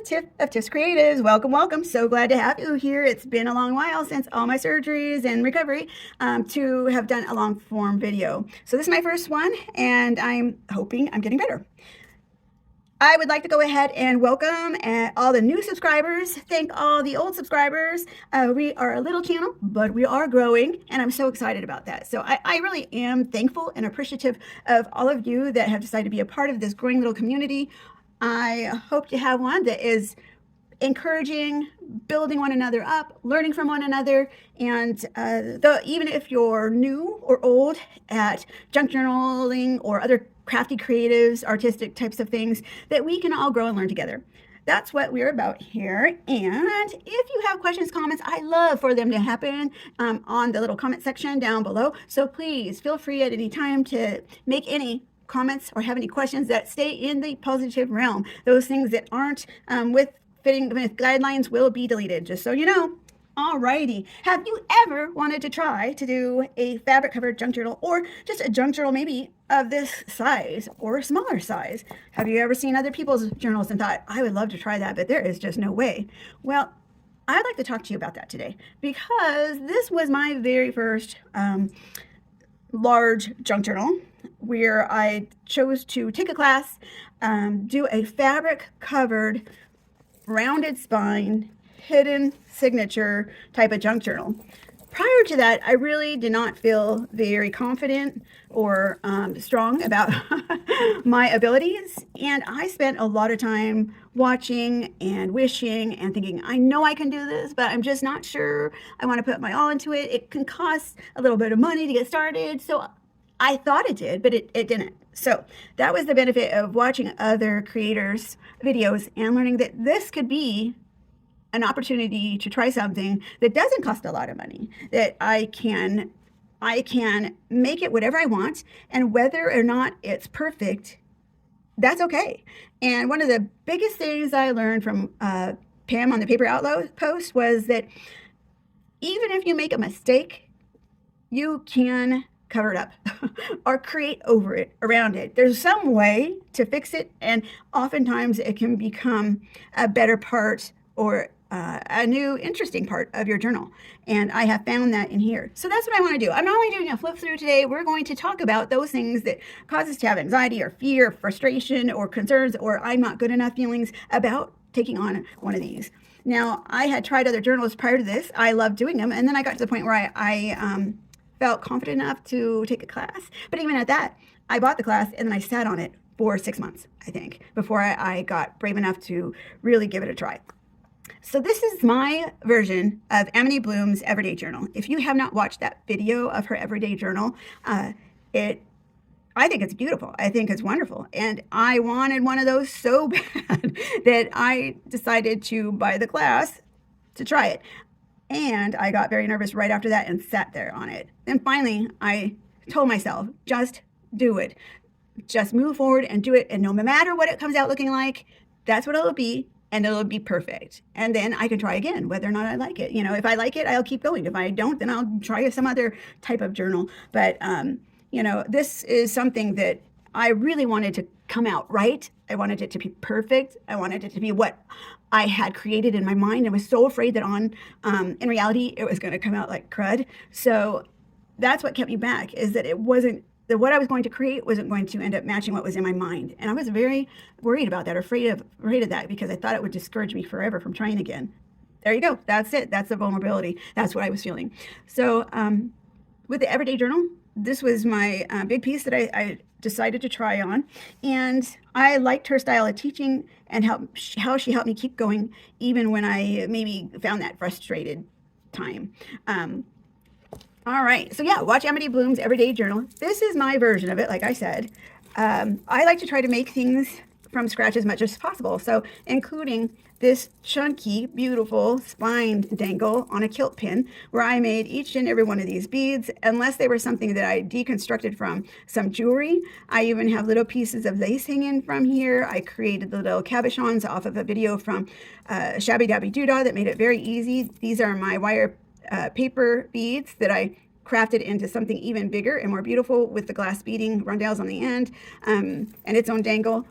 is Tiff of Tiff's Creatives. Welcome, welcome. So glad to have you here. It's been a long while since all my surgeries and recovery to have done a long form video. So this is my first one, and I'm hoping I'm getting better. I would like to go ahead and welcome all the new subscribers. Thank all the old subscribers. We are a little channel, but we are growing, and I'm so excited about that. So I really am thankful and appreciative of all of you that have decided to be a part of this growing little community. I hope to have one that is encouraging, building one another up, learning from one another, and even if you're new or old at junk journaling or other crafty, creatives, artistic types of things, that we can all grow and learn together. That's what we're about here. And if you have questions, comments, I love for them to happen on the little comment section down below. So please feel free at any time to make any comments or have any questions that stay in the positive realm. Those things that aren't with guidelines will be deleted, just so you know. Alrighty, have you ever wanted to try to do a fabric covered junk journal, or just a junk journal maybe of this size or a smaller size? Have you ever seen other people's journals and thought, I would love to try that, but there is just no way? Well, I'd like to talk to you about that today, because this was my very first large junk journal, where I chose to take a class, do a fabric covered, rounded spine, hidden signature type of junk journal. Prior to that, I really did not feel very confident or strong about my abilities. And I spent a lot of time watching and wishing and thinking, I know I can do this, but I'm just not sure. I want to put my all into it. It can cost a little bit of money to get started. So I thought it did, but it didn't. So that was the benefit of watching other creators' videos and learning that this could be an opportunity to try something that doesn't cost a lot of money, that I can make it whatever I want, and whether or not it's perfect, that's okay. And one of the biggest things I learned from Pam on the Paper Outlook post was that even if you make a mistake, you can cover it up or create over it, around it. There's some way to fix it, and oftentimes it can become a better part or a new interesting part of your journal. And I have found that in here. So that's what I want to do. I'm not only doing a flip through today, we're going to talk about those things that cause us to have anxiety or fear, frustration or concerns, or I'm not good enough feelings about taking on one of these. Now, I had tried other journals prior to this. I loved doing them. And then I got to the point where I felt confident enough to take a class. But even at that, I bought the class and then I sat on it for 6 months, I think, before I got brave enough to really give it a try. So this is my version of Amity Bloom's Everyday Journal. If you have not watched that video of her Everyday Journal, I think it's beautiful. I think it's wonderful. And I wanted one of those so bad that I decided to buy the class to try it. And I got very nervous right after that and sat there on it. And finally, I told myself, just do it. Just move forward and do it. And no matter what it comes out looking like, that's what it'll be. And it'll be perfect. And then I can try again, whether or not I like it. You know, if I like it, I'll keep going. If I don't, then I'll try some other type of journal. But, you know, this is something that I really wanted to come out right. I wanted it to be perfect. I wanted it to be what I had created in my mind. I was so afraid that in reality, it was going to come out like crud. So that's what kept me back, is that it wasn't, that what I was going to create wasn't going to end up matching what was in my mind. And I was very worried about that, afraid of that, because I thought it would discourage me forever from trying again. There you go. That's it. That's the vulnerability. That's what I was feeling. So with the Everyday Journal, this was my big piece that I decided to try on. And I liked her style of teaching and how she helped me keep going, even when I maybe found that frustrated time. All right, so yeah, watch Amity Bloom's Everyday Journal. This is my version of it, like I said. I like to try to make things from scratch as much as possible, so including this chunky, beautiful spine dangle on a kilt pin, where I made each and every one of these beads, unless they were something that I deconstructed from some jewelry. I even have little pieces of lace hanging from here. I created the little cabochons off of a video from Shabby Dabby Doodah that made it very easy. These are my wire paper beads that I crafted into something even bigger and more beautiful with the glass beading rondelles on the end and its own dangle.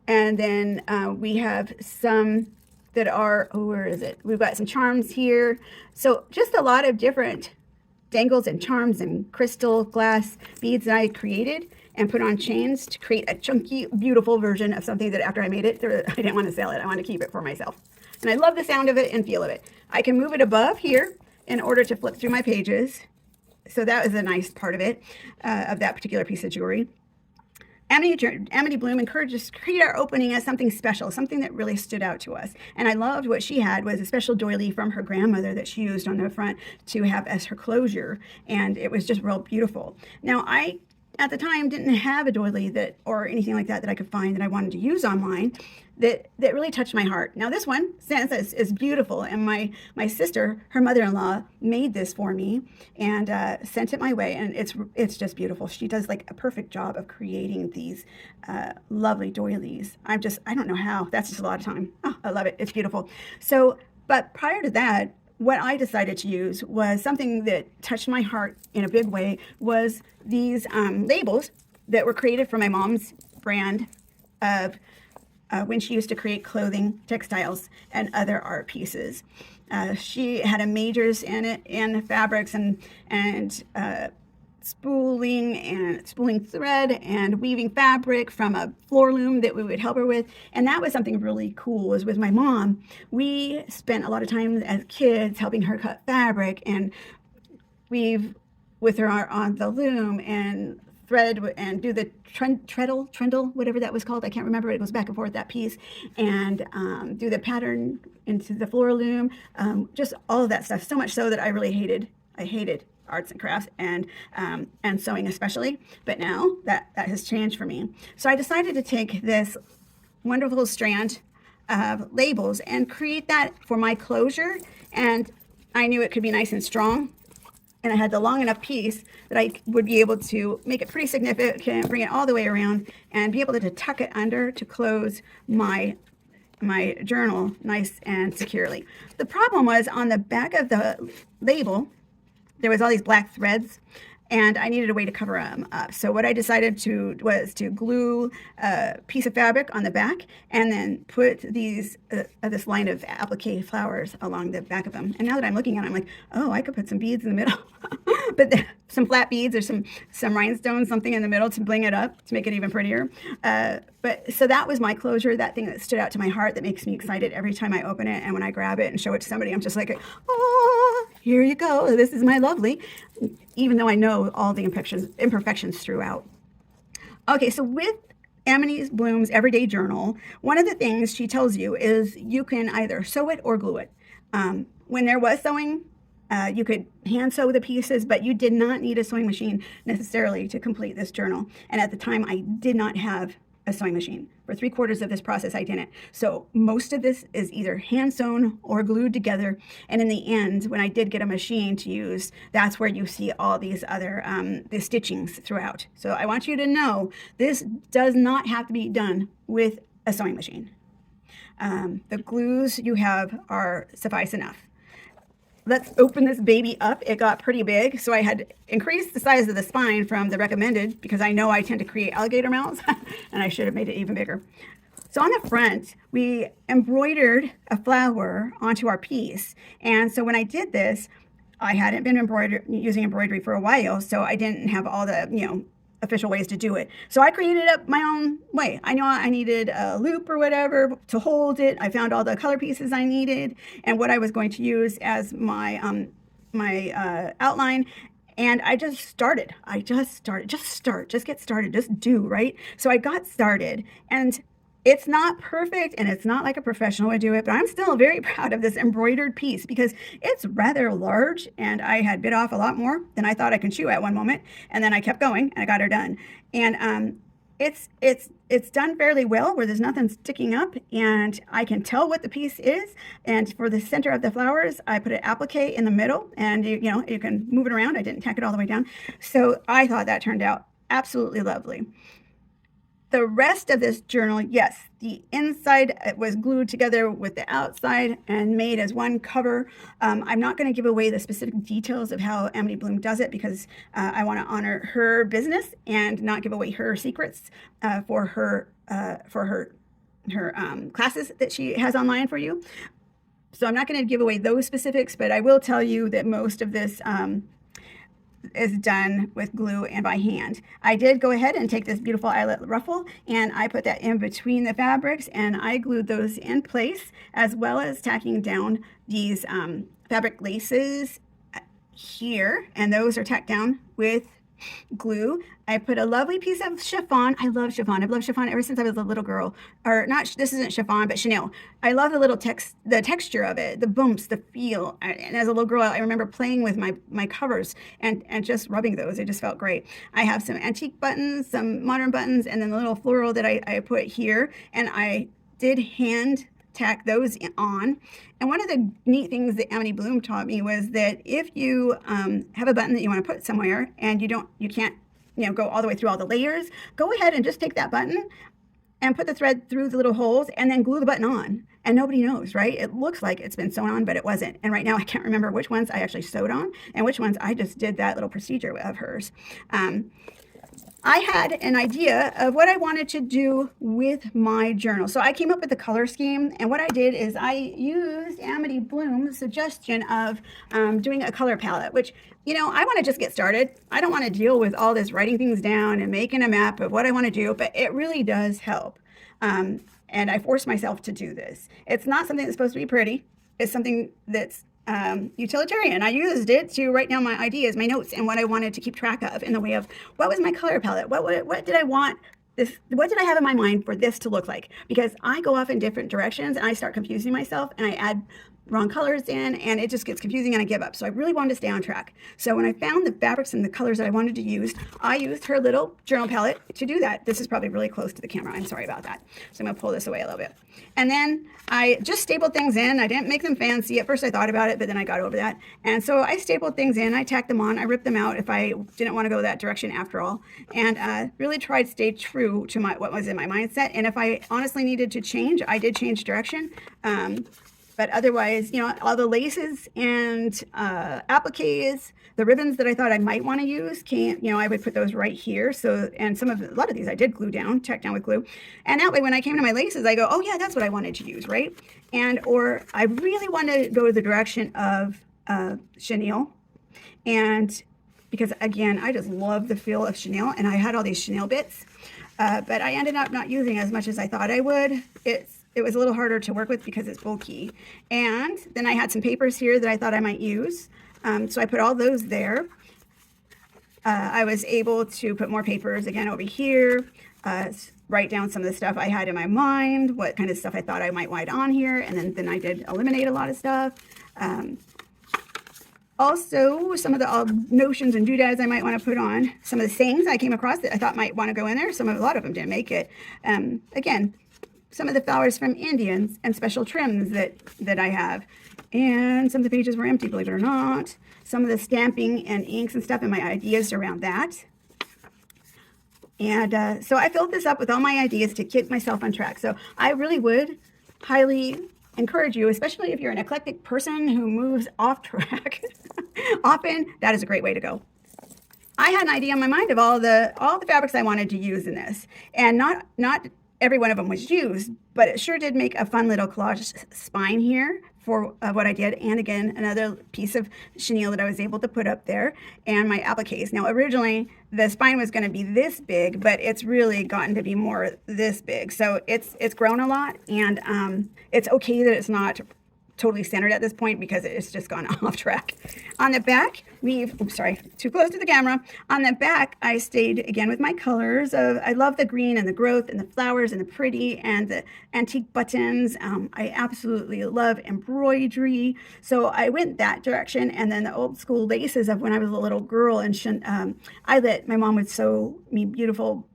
And then we have some that are, oh, where is it? We've got some charms here. So just a lot of different dangles and charms and crystal glass beads that I created and put on chains to create a chunky, beautiful version of something that after I made it, I didn't want to sell it. I want to keep it for myself. And I love the sound of it and feel of it. I can move it above here in order to flip through my pages. So that was a nice part of it, of that particular piece of jewelry. Amity Bloom encouraged us to create our opening as something special, something that really stood out to us. And I loved what she had was a special doily from her grandmother that she used on the front to have as her closure. And it was just real beautiful. Now, I, at the time, didn't have a doily that or anything like that I could find that I wanted to use online that really touched my heart. Now this one, Sansa, is beautiful, and my sister, her mother-in-law, made this for me and sent it my way, and it's just beautiful. She does like a perfect job of creating these lovely doilies. I don't know how. That's just a lot of time. Oh, I love it. It's beautiful. So, but prior to that, what I decided to use was something that touched my heart in a big way, was these labels that were created for my mom's brand of when she used to create clothing, textiles, and other art pieces. She had a majors in it, in fabrics and spooling thread and weaving fabric from a floor loom that we would help her with. And that was something really cool, was with my mom. We spent a lot of time as kids helping her cut fabric and weave with her on the loom and thread and do the trundle, whatever that was called. I can't remember. It goes back and forth, that piece, and do the pattern into the floor loom, just all of that stuff. So much so that I hated arts and crafts and sewing especially. But now that has changed for me. So I decided to take this wonderful strand of labels and create that for my closure. And I knew it could be nice and strong. And I had the long enough piece that I would be able to make it pretty significant, bring it all the way around, and be able to tuck it under to close my journal nice and securely. The problem was on the back of the label, there was all these black threads, and I needed a way to cover them up. So what I decided was to glue a piece of fabric on the back and then put this line of applique flowers along the back of them. And now that I'm looking at it, I'm like, oh, I could put some beads in the middle. But some flat beads or some rhinestones, something in the middle to bling it up, to make it even prettier. But so that was my closure, that thing that stood out to my heart, that makes me excited every time I open it. And when I grab it and show it to somebody, I'm just like, oh, here you go. This is my lovely, even though I know all the imperfections throughout. Okay, so with Amity Bloom's Everyday Journal, one of the things she tells you is you can either sew it or glue it. When there was sewing, you could hand sew the pieces, but you did not need a sewing machine necessarily to complete this journal. And at the time, I did not have a sewing machine. For 3/4 of this process, I didn't. So most of this is either hand sewn or glued together. And in the end, when I did get a machine to use, that's where you see all these other the stitchings throughout. So I want you to know this does not have to be done with a sewing machine. The glues you have are suffice enough. Let's open this baby up. It got pretty big, so I had increased the size of the spine from the recommended because I know I tend to create alligator mouths, and I should have made it even bigger. So on the front, we embroidered a flower onto our piece, and so when I did this, I hadn't been using embroidery for a while, so I didn't have all the official ways to do it. So I created up my own way. I know I needed a loop or whatever to hold it. I found all the color pieces I needed and what I was going to use as my outline. And I just started. Just get started, just do, right? So I got started, and it's not perfect and it's not like a professional would do it, but I'm still very proud of this embroidered piece because it's rather large, and I had bit off a lot more than I thought I could chew at one moment. And then I kept going and I got her done. And it's done fairly well, where there's nothing sticking up, and I can tell what the piece is. And for the center of the flowers, I put an applique in the middle, and you can move it around. I didn't tack it all the way down. So I thought that turned out absolutely lovely. The rest of this journal, yes, the inside was glued together with the outside and made as one cover. I'm not going to give away the specific details of how Amity Bloom does it because I want to honor her business and not give away her secrets for her classes that she has online for you. So I'm not going to give away those specifics, but I will tell you that most of this is done with glue and by hand. I did go ahead and take this beautiful eyelet ruffle and I put that in between the fabrics and I glued those in place, as well as tacking down these fabric laces here, and those are tacked down with glue. I put a lovely piece of chiffon. I love chiffon. I've loved chiffon ever since I was a little girl. Or not, this isn't chiffon, but chenille. I love the texture of it, the bumps, the feel. And as a little girl, I remember playing with my covers and just rubbing those. It just felt great. I have some antique buttons, some modern buttons, and then the little floral that I put here. And I did hand tack those on. And one of the neat things that Amity Bloom taught me was that if you have a button that you want to put somewhere and you can't go all the way through all the layers, go ahead and just take that button and put the thread through the little holes and then glue the button on. And nobody knows, right? It looks like it's been sewn on, but it wasn't. And right now I can't remember which ones I actually sewed on and which ones I just did that little procedure of hers. I had an idea of what I wanted to do with my journal. So I came up with the color scheme, and what I did is I used Amity Bloom's suggestion of doing a color palette, which, I want to just get started. I don't want to deal with all this writing things down and making a map of what I want to do, but it really does help. And I forced myself to do this. It's not something that's supposed to be pretty. It's something that's utilitarian. I used it to write down my ideas, my notes, and what I wanted to keep track of in the way of what was my color palette, what did I want this, what did I have in my mind for this to look like? Because I go off in different directions and I start confusing myself and I add wrong colors in and it just gets confusing and I give up. So I really wanted to stay on track. So when I found the fabrics and the colors that I wanted to use, I used her little journal palette to do that. This is probably really close to the camera. I'm sorry about that. So I'm gonna pull this away a little bit. And then I just stapled things in. I didn't make them fancy. At first I thought about it, but then I got over that. And so I stapled things in, I tacked them on, I ripped them out if I didn't want to go that direction after all. And really tried to stay true to what was in my mindset. And if I honestly needed to change, I did change direction. But otherwise, all the laces and appliques, the ribbons that I thought I might want to use, I would put those right here. So, and a lot of these I did glue down, tack down with glue. And that way, when I came to my laces, I go, oh yeah, that's what I wanted to use, right? Or I really wanted to go the direction of chenille. And because again, I just love the feel of chenille, and I had all these chenille bits, but I ended up not using as much as I thought I would. It was a little harder to work with because it's bulky. And then I had some papers here that I thought I might use. So I put all those there. I was able to put more papers again over here, write down some of the stuff I had in my mind, what kind of stuff I thought I might want on here. And then I did eliminate a lot of stuff. Also, some of the notions and doodads I might want to put on. Some of the sayings I came across that I thought might want to go in there. A lot of them didn't make it. Again, some of the flowers from India and special trims that I have. And some of the pages were empty, believe it or not. Some of the stamping and inks and stuff and my ideas around that. And so I filled this up with all my ideas to keep myself on track. So I really would highly encourage you, especially if you're an eclectic person who moves off track often, that is a great way to go. I had an idea in my mind of all the fabrics I wanted to use in this. And not every one of them was used, but it sure did make a fun little collage spine here for what I did. And again, another piece of chenille that I was able to put up there, and my appliques. Now, originally, the spine was going to be this big, but it's really gotten to be more this big. So it's grown a lot, and it's okay that it's not totally centered at this point because it's just gone off track. On the back, sorry, too close to the camera. On the back, I stayed again with my colors. I love the green and the growth and the flowers and the pretty and the antique buttons. I absolutely love embroidery. So I went that direction, and then the old school laces of when I was a little girl and eyelet. My mom would sew me beautiful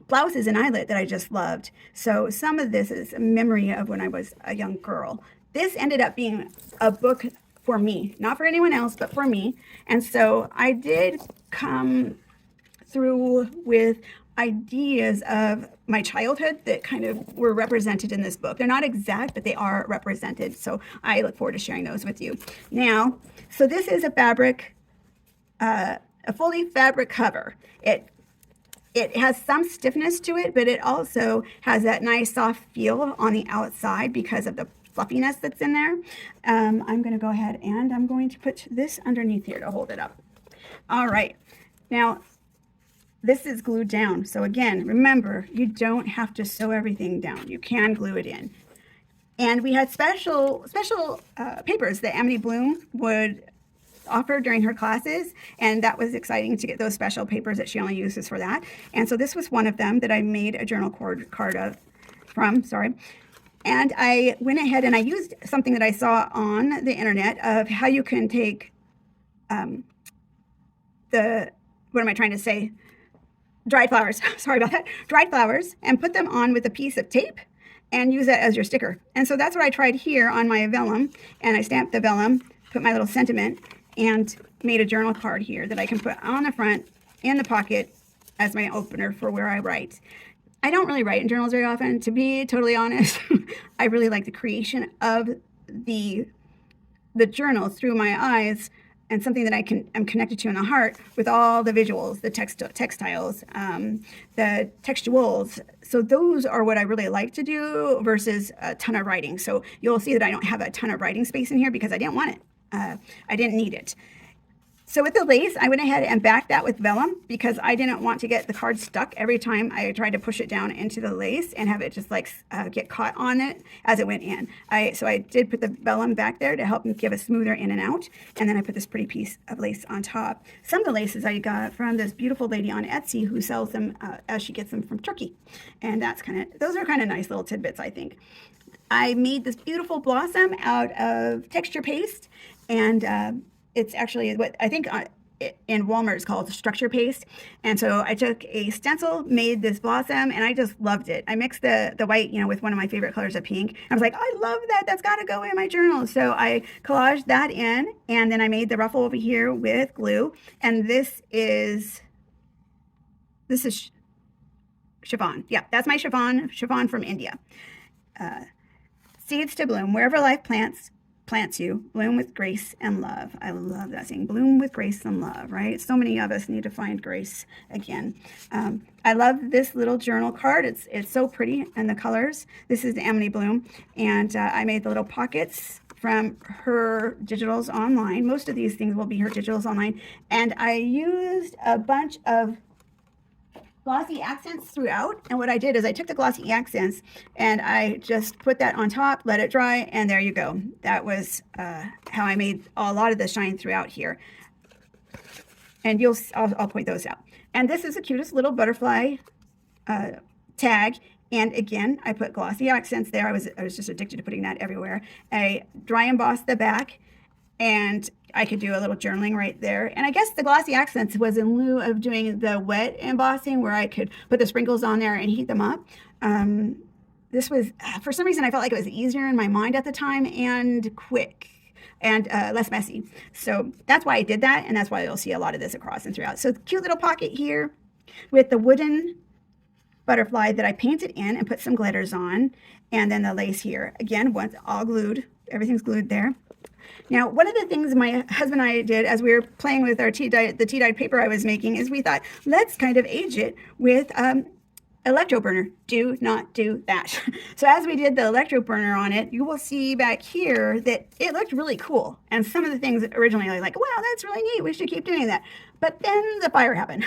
blouses and eyelet that I just loved. So some of this is a memory of when I was a young girl. This ended up being a book for me, not for anyone else, but for me. And so I did come through with ideas of my childhood that kind of were represented in this book. They're not exact, but they are represented. So I look forward to sharing those with you. Now, so this is a fabric, a fully fabric cover. it has some stiffness to it, but it also has that nice soft feel on the outside because of the fluffiness that's in there. I'm going to go ahead and I'm going to put this underneath here to hold it up. All right. Now, this is glued down. So again, remember, you don't have to sew everything down. You can glue it in. And we had special papers that Amity Bloom would offer during her classes, and that was exciting to get those special papers that she only uses for that. And so this was one of them that I made a journal card of from, sorry. And I went ahead and I used something that I saw on the internet of how you can take what am I trying to say? Dried flowers, sorry about that, dried flowers, and put them on with a piece of tape and use that as your sticker. And so that's what I tried here on my vellum, and I stamped the vellum, put my little sentiment, and made a journal card here that I can put on the front in the pocket as my opener for where I write. I don't really write in journals very often, to be totally honest. I really like the creation of the journal through my eyes, and something that I'm connected to in the heart with all the visuals, the textiles, the textuals. So those are what I really like to do versus a ton of writing. So you'll see that I don't have a ton of writing space in here because I didn't want it. I didn't need it. So with the lace, I went ahead and backed that with vellum because I didn't want to get the card stuck every time I tried to push it down into the lace and have it just like get caught on it as it went in. So I did put the vellum back there to help give a smoother in and out. And then I put this pretty piece of lace on top. Some of the laces I got from this beautiful lady on Etsy who sells them as she gets them from Turkey. And those are kind of nice little tidbits, I think. I made this beautiful blossom out of texture paste, and it's actually what I think in Walmart is called structure paste. And so I took a stencil, made this blossom, and I just loved it. I mixed the white, with one of my favorite colors of pink. I was like, I love that. That's got to go in my journal. So I collaged that in, and then I made the ruffle over here with glue. And this is chiffon. Yeah, that's my chiffon from India. Seeds to bloom, wherever life plants you, bloom with grace and love. I love that saying, bloom with grace and love, right? So many of us need to find grace again. I love this little journal card. It's so pretty, and the colors. This is the Amity Bloom, and I made the little pockets from her digitals online. Most of these things will be her digitals online, and I used a bunch of glossy accents throughout. And what I did is I took the glossy accents and I just put that on top, let it dry, and there you go. That was how I made a lot of the shine throughout here. And I'll point those out. And this is the cutest little butterfly tag. And again, I put glossy accents there. I was just addicted to putting that everywhere. I dry embossed the back, and I could do a little journaling right there. And I guess the glossy accents was in lieu of doing the wet embossing where I could put the sprinkles on there and heat them up. This was, for some reason, I felt like it was easier in my mind at the time and quick and less messy. So that's why I did that, and that's why you'll see a lot of this across and throughout. So cute little pocket here with the wooden butterfly that I painted in and put some glitters on, and then the lace here. Again, once all glued, everything's glued there. Now, one of the things my husband and I did as we were playing with the tea-dyed paper I was making is we thought, let's kind of age it with electro burner. Do not do that. So as we did the electro burner on it, you will see back here that it looked really cool. And some of the things originally I was like, wow, that's really neat. We should keep doing that. But then the fire happened.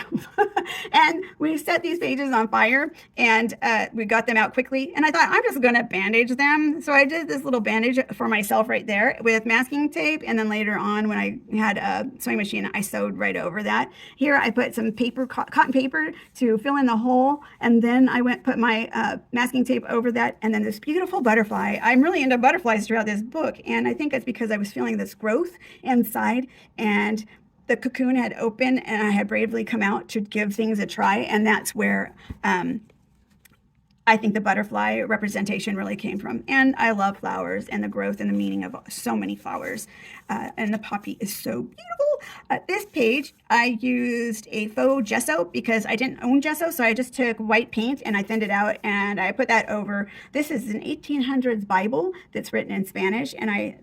And we set these pages on fire, and we got them out quickly. And I thought, I'm just going to bandage them. So I did this little bandage for myself right there with masking tape. And then later on, when I had a sewing machine, I sewed right over that. Here I put some paper, cotton paper to fill in the hole. And then I put my masking tape over that. And then this beautiful butterfly. I'm really into butterflies throughout this book. And I think it's because I was feeling this growth inside, and the cocoon had opened and I had bravely come out to give things a try. And that's where I think the butterfly representation really came from. And I love flowers and the growth and the meaning of so many flowers. And the poppy is so beautiful. This page, I used a faux gesso because I didn't own gesso. So I just took white paint and I thinned it out and I put that over. This is an 1800s Bible that's written in Spanish. And I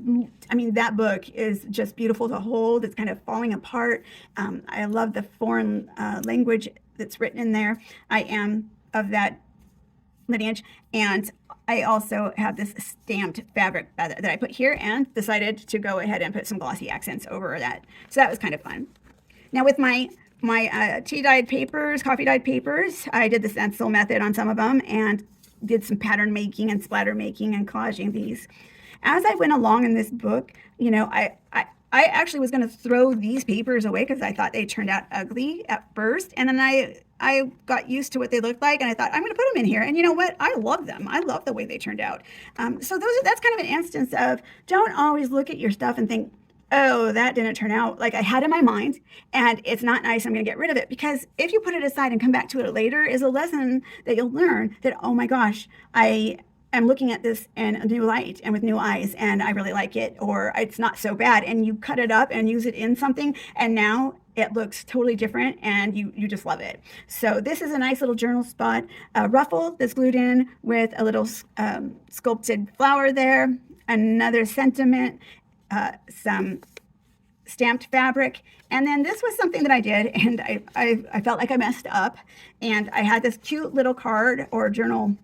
mean, that book is just beautiful to hold. It's kind of falling apart. I love the foreign language that's written in there. I am of that lineage, and I also have this stamped fabric that I put here, and decided to go ahead and put some glossy accents over that. So that was kind of fun. Now with my tea dyed papers, coffee dyed papers, I did the stencil method on some of them and did some pattern making and splatter making and collaging these. As I went along in this book, you know, I actually was going to throw these papers away because I thought they turned out ugly at first. And then I got used to what they looked like, and I thought, I'm going to put them in here. And you know what? I love them. I love the way they turned out. So that's kind of an instance of, don't always look at your stuff and think, oh, that didn't turn out like I had in my mind, and it's not nice, I'm going to get rid of it. Because if you put it aside and come back to it later, is a lesson that you'll learn that, oh my gosh, I'm looking at this in a new light and with new eyes, and I really like it, or it's not so bad. And you cut it up and use it in something, and now it looks totally different, and you just love it. So this is a nice little journal spot, a ruffle that's glued in with a little sculpted flower there, another sentiment, some stamped fabric. And then this was something that I did, and I felt like I messed up. And I had this cute little card or journal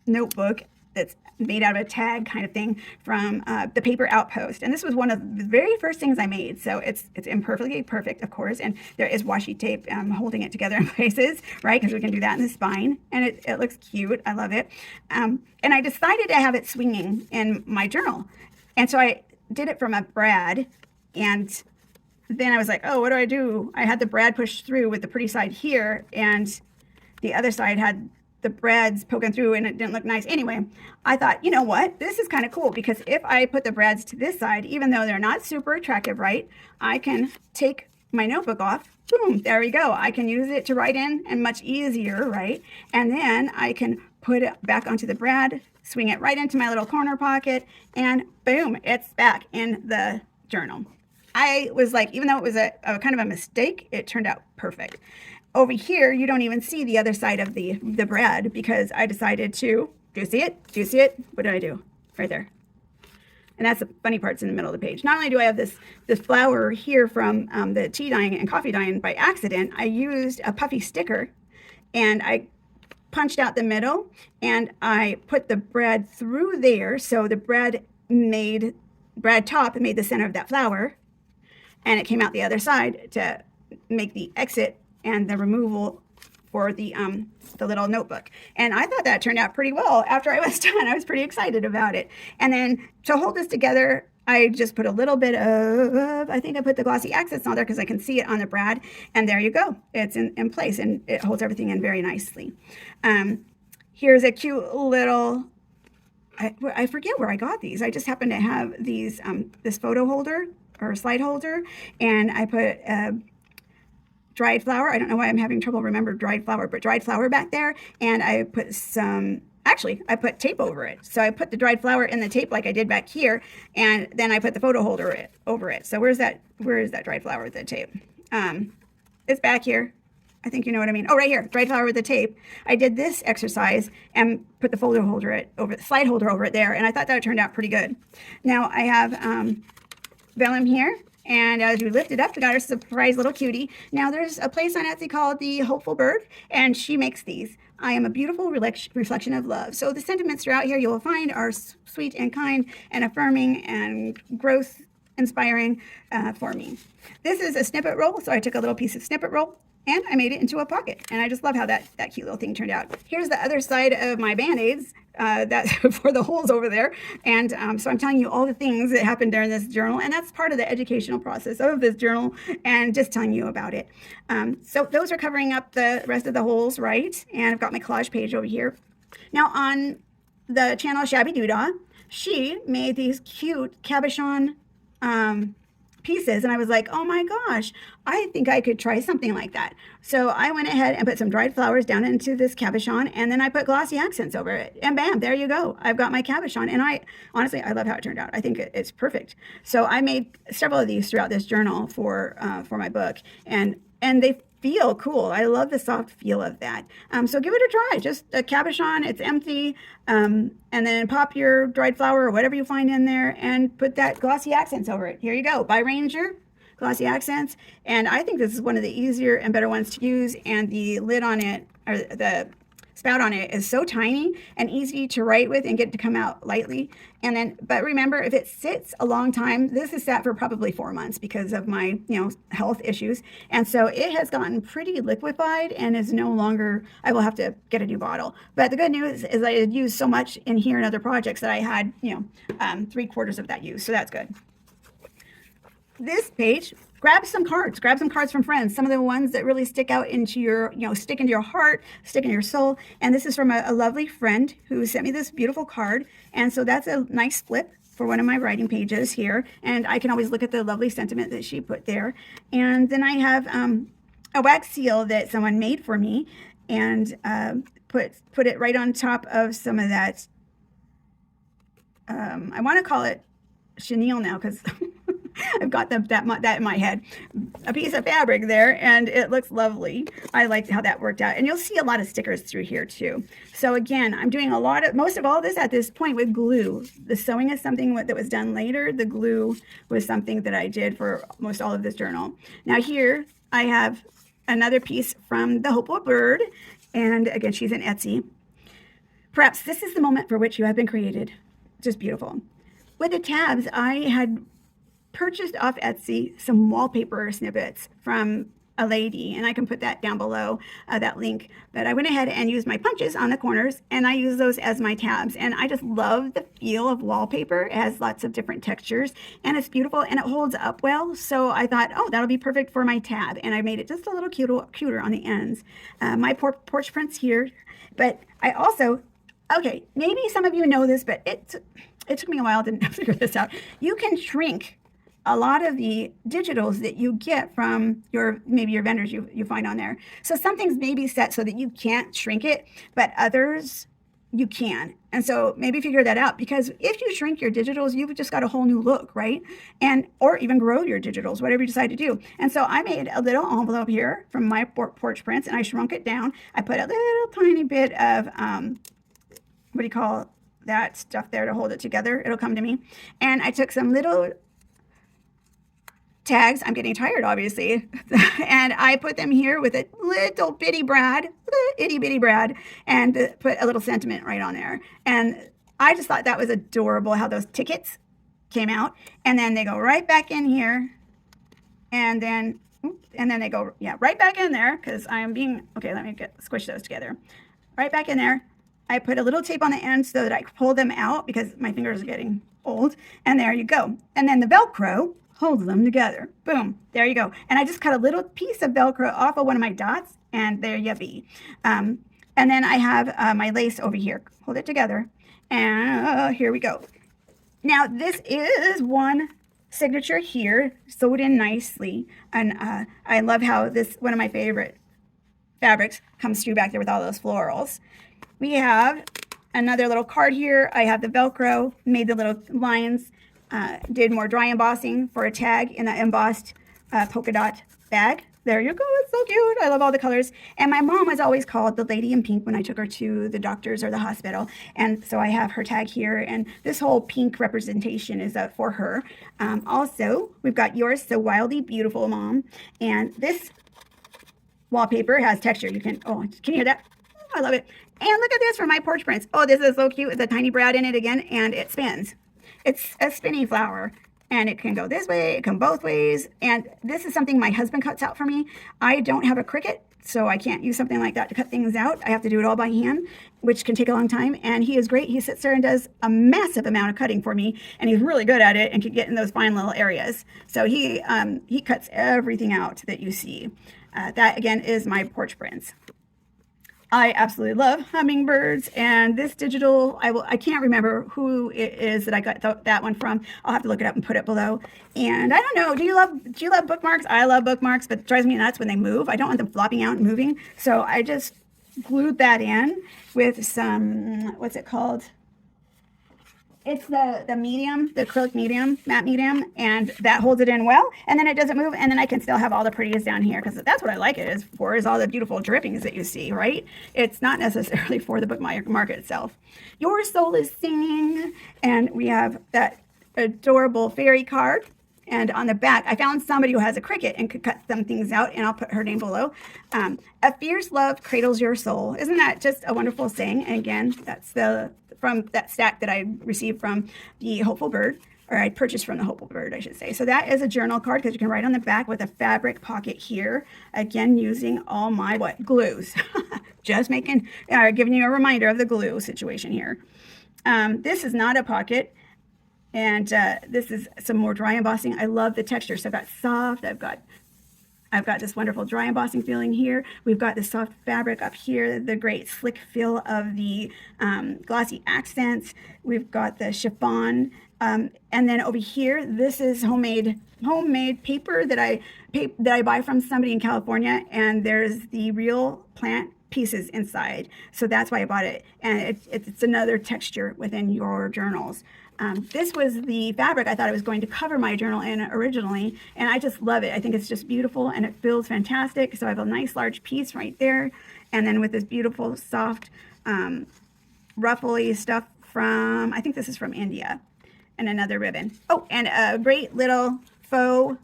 notebook that's made out of a tag kind of thing from the Paper Outpost. And this was one of the very first things I made. So it's imperfectly perfect, of course. And there is washi tape holding it together in places, right? Because we can do that in the spine. And it looks cute. I love it. And I decided to have it swinging in my journal. And so I did it from a brad, and then I was like, oh, what do? I had the brad pushed through with the pretty side here, and the other side had the brads poking through, and it didn't look nice. Anyway, I thought, you know what? This is kind of cool, because if I put the brads to this side, even though they're not super attractive, right, I can take my notebook off. Boom, there we go. I can use it to write in, and much easier, right? And then I can put it back onto the brad, swing it right into my little corner pocket, and boom, it's back in the journal. I was like, even though it was a kind of a mistake, it turned out perfect. Over here, you don't even see the other side of the brad, because I decided to, do you see it? Do you see it? What did I do? Right there. And that's the funny parts in the middle of the page. Not only do I have this flower here from the tea dyeing and coffee dyeing by accident, I used a puffy sticker, and I punched out the middle, and I put the brad through there. So the brad top made the center of that flower, and it came out the other side to make the exit and the removal for the little notebook. And I thought that turned out pretty well. After I was done, I was pretty excited about it. And then to hold this together, I just put a little bit of, I think I put the glossy accents on there because I can see it on the brad, and there you go. It's in place, and it holds everything in very nicely. Here's a cute little, I forget where I got these. I just happen to have these, this photo holder or slide holder, and I put dried flower. I don't know why I'm having trouble remembering dried flower, but dried flower back there. And I put some, actually, I put tape over it. So I put the dried flower in the tape like I did back here, and then I put the photo holder over it. So where is that dried flower with the tape? It's back here. I think you know what I mean. Oh, right here, dried flower with the tape. I did this exercise and put the photo holder slide holder over it there, and I thought that turned out pretty good. Now I have vellum here. And as we lift it up, we got our surprise little cutie. Now there's a place on Etsy called The Hopeful Bird, and she makes these. I am a beautiful reflection of love. So the sentiments throughout here you will find are sweet and kind and affirming and growth inspiring for me. This is a snippet roll, so I took a little piece of snippet roll and I made it into a pocket. And I just love how that cute little thing turned out. Here's the other side of my Band-Aids that's for the holes over there. And so I'm telling you all the things that happened during this journal, and that's part of the educational process of this journal, and just telling you about it. So those are covering up the rest of the holes, right? And I've got my collage page over here. Now on the channel Shabby Doodah, she made these cute cabochon pieces, and I was like, oh my gosh, I think I could try something like that. So I went ahead and put some dried flowers down into this cabochon, and then I put glossy accents over it, and bam, there you go. I've got my cabochon, and I honestly love how it turned out. I think it's perfect. So I made several of these throughout this journal for my book, and they feel cool. I love the soft feel of that. So give it a try. Just a cabochon, it's empty, and then pop your dried flower or whatever you find in there and put that glossy accents over it. Here you go. Bye, Ranger. glossy accents. And I think this is one of the easier and better ones to use. And the lid on it, or the spout on it, is so tiny and easy to write with and get it to come out lightly. And then, but remember, if it sits a long time, this is sat for probably 4 months because of my, health issues. And so it has gotten pretty liquefied and is no longer, I will have to get a new bottle. But the good news is I had used so much in here and other projects that I had, 3/4 of that use. So that's good. This page, grab some cards from friends, some of the ones that really stick out into your, stick into your heart, stick into your soul. And this is from a lovely friend who sent me this beautiful card. And so that's a nice flip for one of my writing pages here. And I can always look at the lovely sentiment that she put there. And then I have a wax seal that someone made for me, and put it right on top of some of that. I want to call it chenille now because I've got that in my head. A piece of fabric there, and it looks lovely. I like how that worked out. And you'll see a lot of stickers through here too. So again, I'm doing most of all this at this point with glue. The sewing is something that was done later. The glue was something that I did for most all of this journal. Now here I have another piece from the Hopeful Bird. And again, she's in Etsy. Perhaps this is the moment for which you have been created. Just beautiful. With the tabs, I had purchased off Etsy some wallpaper snippets from a lady, and I can put that down below, that link. But I went ahead and used my punches on the corners, and I use those as my tabs. And I just love the feel of wallpaper. It has lots of different textures, and it's beautiful, and it holds up well. So I thought, oh, that'll be perfect for my tab. And I made it just a little cuter on the ends. My porch prints here. But I also, okay, maybe some of you know this, but it took me a while to figure this out. You can shrink a lot of the digitals that you get from maybe your vendors you find on there. So some things may be set so that you can't shrink it, but others you can. And so maybe figure that out, because if you shrink your digitals, you've just got a whole new look, right? Or even grow your digitals, whatever you decide to do. And so I made a little envelope here from my porch prints, and I shrunk it down. I put a little tiny bit of, what do you call that stuff there to hold it together? It'll come to me. And I took some little tags. I'm getting tired, obviously. And I put them here with a little itty bitty Brad, and put a little sentiment right on there. And I just thought that was adorable how those tickets came out. And then they go right back in here. And then they go, right back in there, because I'm being, okay, let me squish those together. Right back in there. I put a little tape on the end so that I could pull them out because my fingers are getting old. And there you go. And then the Velcro holds them together. Boom, there you go. And I just cut a little piece of Velcro off of one of my dots, and there you be. And then I have my lace over here. Hold it together, and here we go. Now this is one signature here, sewed in nicely, and I love how this, one of my favorite fabrics, comes through back there with all those florals. We have another little card here. I have the Velcro, made the little lines, did more dry embossing for a tag in that embossed polka dot bag. There you go. It's so cute. I love all the colors. And my mom was always called the lady in pink when I took her to the doctors or the hospital. And so I have her tag here. And this whole pink representation is for her. Also, we've got Yours So Wildly Beautiful, Mom. And this wallpaper has texture. Can you hear that? I love it. And look at this for my porch prints. Oh, this is so cute. It's a tiny Brad in it again, and it spins. It's a spinning flower, and it can go this way, it can both ways. And this is something my husband cuts out for me. I don't have a Cricut, so I can't use something like that to cut things out. I have to do it all by hand, which can take a long time. And he is great. He sits there and does a massive amount of cutting for me, and he's really good at it and can get in those fine little areas. So he cuts everything out that you see. That again is my porch prints. I absolutely love hummingbirds, and this digital, I can't remember who it is that I got that one from. I'll have to look it up and put it below. And I don't know, do you love bookmarks? I love bookmarks, but it drives me nuts when they move. I don't want them flopping out and moving. So I just glued that in with some, what's it called? It's the medium, the acrylic medium, matte medium, and that holds it in well, and then it doesn't move, and then I can still have all the pretties down here, because that's what I like it is all the beautiful drippings that you see, right? It's not necessarily for the bookmark itself. Your Soul is Singing, and we have that adorable fairy card, And on the back, I found somebody who has a Cricut and could cut some things out, and I'll put her name below. A fierce love cradles your soul. Isn't that just a wonderful saying? And again, that's from that stack that I received from the Hopeful Bird, or I purchased from the Hopeful Bird, I should say. So that is a journal card because you can write on the back with a fabric pocket here. Again, using all my glues. Just making, giving you a reminder of the glue situation here. This is not a pocket. And this is some more dry embossing. I love the texture. So I've got soft, I've got this wonderful dry embossing feeling here. We've got the soft fabric up here, the great slick feel of the glossy accents. We've got the chiffon. And then over here, this is homemade paper that I buy from somebody in California. And there's the real plant pieces inside. So that's why I bought it. And it's another texture within your journals. This was the fabric I thought I was going to cover my journal in originally, and I just love it. I think it's just beautiful, and it feels fantastic. So I have a nice large piece right there, and then with this beautiful soft ruffly stuff from, I think this is from India, and another ribbon. Oh, and a great little faux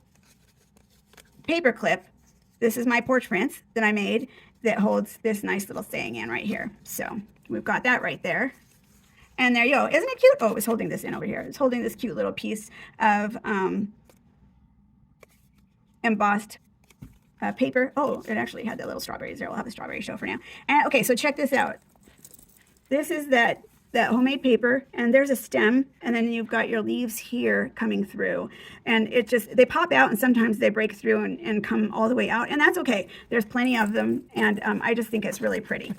paper clip. This is my porch prints that I made that holds this nice little saying in right here. So we've got that right there. And there you go. Isn't it cute? Oh, it was holding this in over here. It's holding this cute little piece of embossed paper. Oh, it actually had the little strawberries there. We'll have a strawberry show for now. And okay, so check this out. This is that homemade paper, and there's a stem, and then you've got your leaves here coming through. And it just, they pop out, and sometimes they break through and come all the way out, and that's okay. There's plenty of them, and I just think it's really pretty.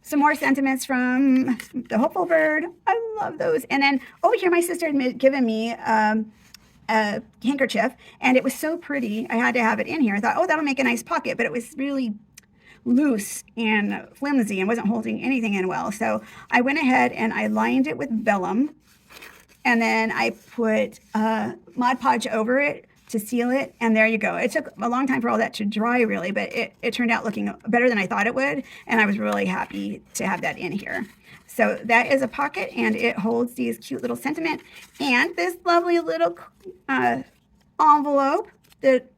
Some more sentiments from the Hopeful Bird. I love those. And then over here, my sister had given me a handkerchief, and it was so pretty. I had to have it in here. I thought, oh, that'll make a nice pocket, but it was really loose and flimsy and wasn't holding anything in well. So I went ahead and I lined it with vellum, and then I put Mod Podge over it to seal it, and there you go. It took a long time for all that to dry, really, but it turned out looking better than I thought it would, and I was really happy to have that in here. So that is a pocket, and it holds these cute little sentiment and this lovely little envelope that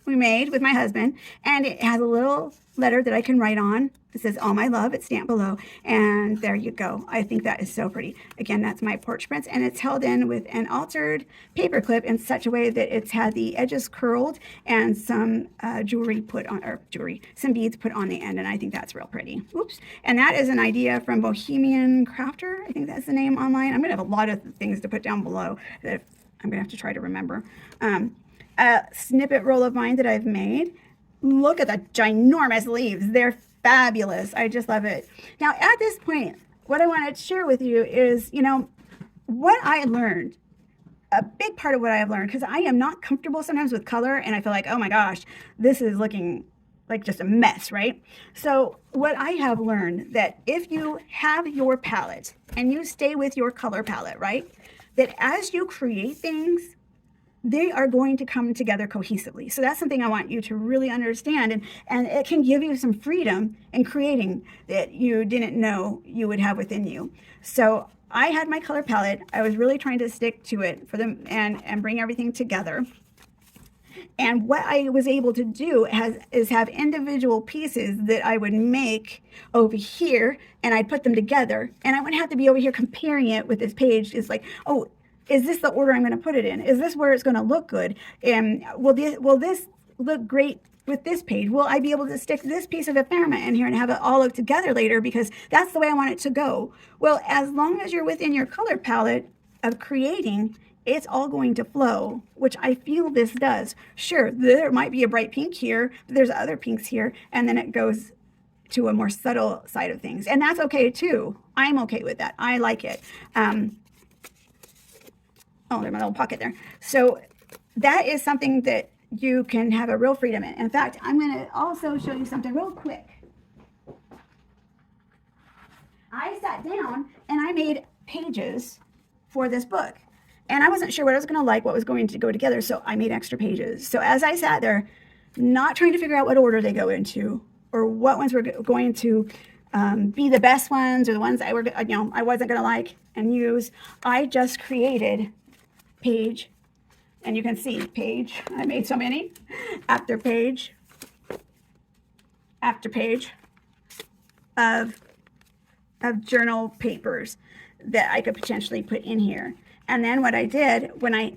we made with my husband, and it has a little letter that I can write on. It says, all my love, it's stamped below, and there you go. I think that is so pretty. Again, that's my porch prints, and it's held in with an altered paper clip in such a way that it's had the edges curled and some jewelry put on, or some beads put on the end, and I think that's real pretty. Oops. And that is an idea from Bohemian Crafter. I think that's the name online. I'm gonna have a lot of things to put down below that I'm gonna have to try to remember. A snippet roll of mine that I've made. Look at the ginormous leaves. They're fabulous. I just love it. Now, at this point, what I want to share with you is, what I learned. A big part of what I have learned, because I am not comfortable sometimes with color, and I feel like, oh my gosh, this is looking like just a mess, right? So what I have learned, that if you have your palette and you stay with your color palette, right, that as you create things, they are going to come together cohesively. So that's something I want you to really understand, and it can give you some freedom in creating that you didn't know you would have within you. So I had my color palette. I was really trying to stick to it for them and bring everything together. And what I was able to do is have individual pieces that I would make over here, and I'd put them together, and I wouldn't have to be over here comparing it with this page. It's like, oh, is this the order I'm going to put it in? Is this where it's going to look good? And will this look great with this page? Will I be able to stick this piece of ephemera in here and have it all look together later, because that's the way I want it to go? Well, as long as you're within your color palette of creating, it's all going to flow, which I feel this does. Sure, there might be a bright pink here, but there's other pinks here, and then it goes to a more subtle side of things. And that's okay too. I'm okay with that. I like it. Oh, there's my little pocket there. So that is something that you can have a real freedom in. In fact, I'm going to also show you something real quick. I sat down and I made pages for this book. And I wasn't sure what I was going to like, what was going to go together, so I made extra pages. So as I sat there, not trying to figure out what order they go into, or what ones were going to be the best ones, or the ones I wasn't going to like and use, I just created page And you can see page, I made so many, after page after page of journal papers that I could potentially put in here. And then what I did when I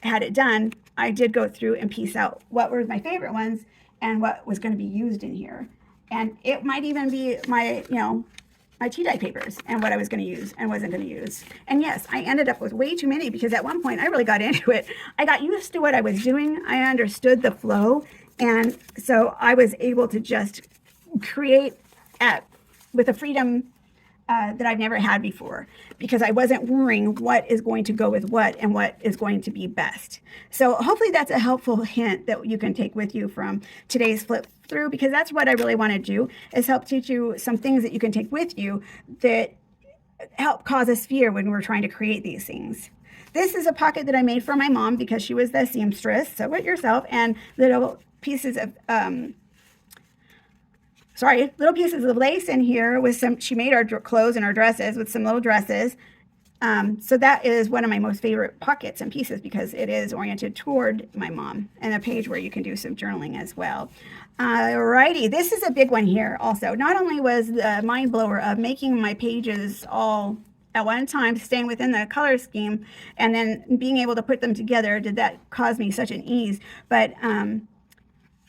had it done, I did go through and piece out what were my favorite ones and what was going to be used in here. And it might even be my, my tea dye papers and what I was going to use and wasn't going to use. And yes, I ended up with way too many because at one point I really got into it. I got used to what I was doing. I understood the flow. And so I was able to just create with a freedom that I've never had before, because I wasn't worrying what is going to go with what and what is going to be best. So hopefully that's a helpful hint that you can take with you from today's flip through, because that's what I really want to do, is help teach you some things that you can take with you that help cause us fear when we're trying to create these things. This is a pocket that I made for my mom because she was the seamstress, sew it yourself, and little pieces of little pieces of lace in here with some, she made our clothes and our dresses with some little dresses. So that is one of my most favorite pockets and pieces because it is oriented toward my mom, and a page where you can do some journaling as well. Alrighty, this is a big one here also. Not only was the mind blower of making my pages all at one time, staying within the color scheme, and then being able to put them together, did that cause me such an ease, but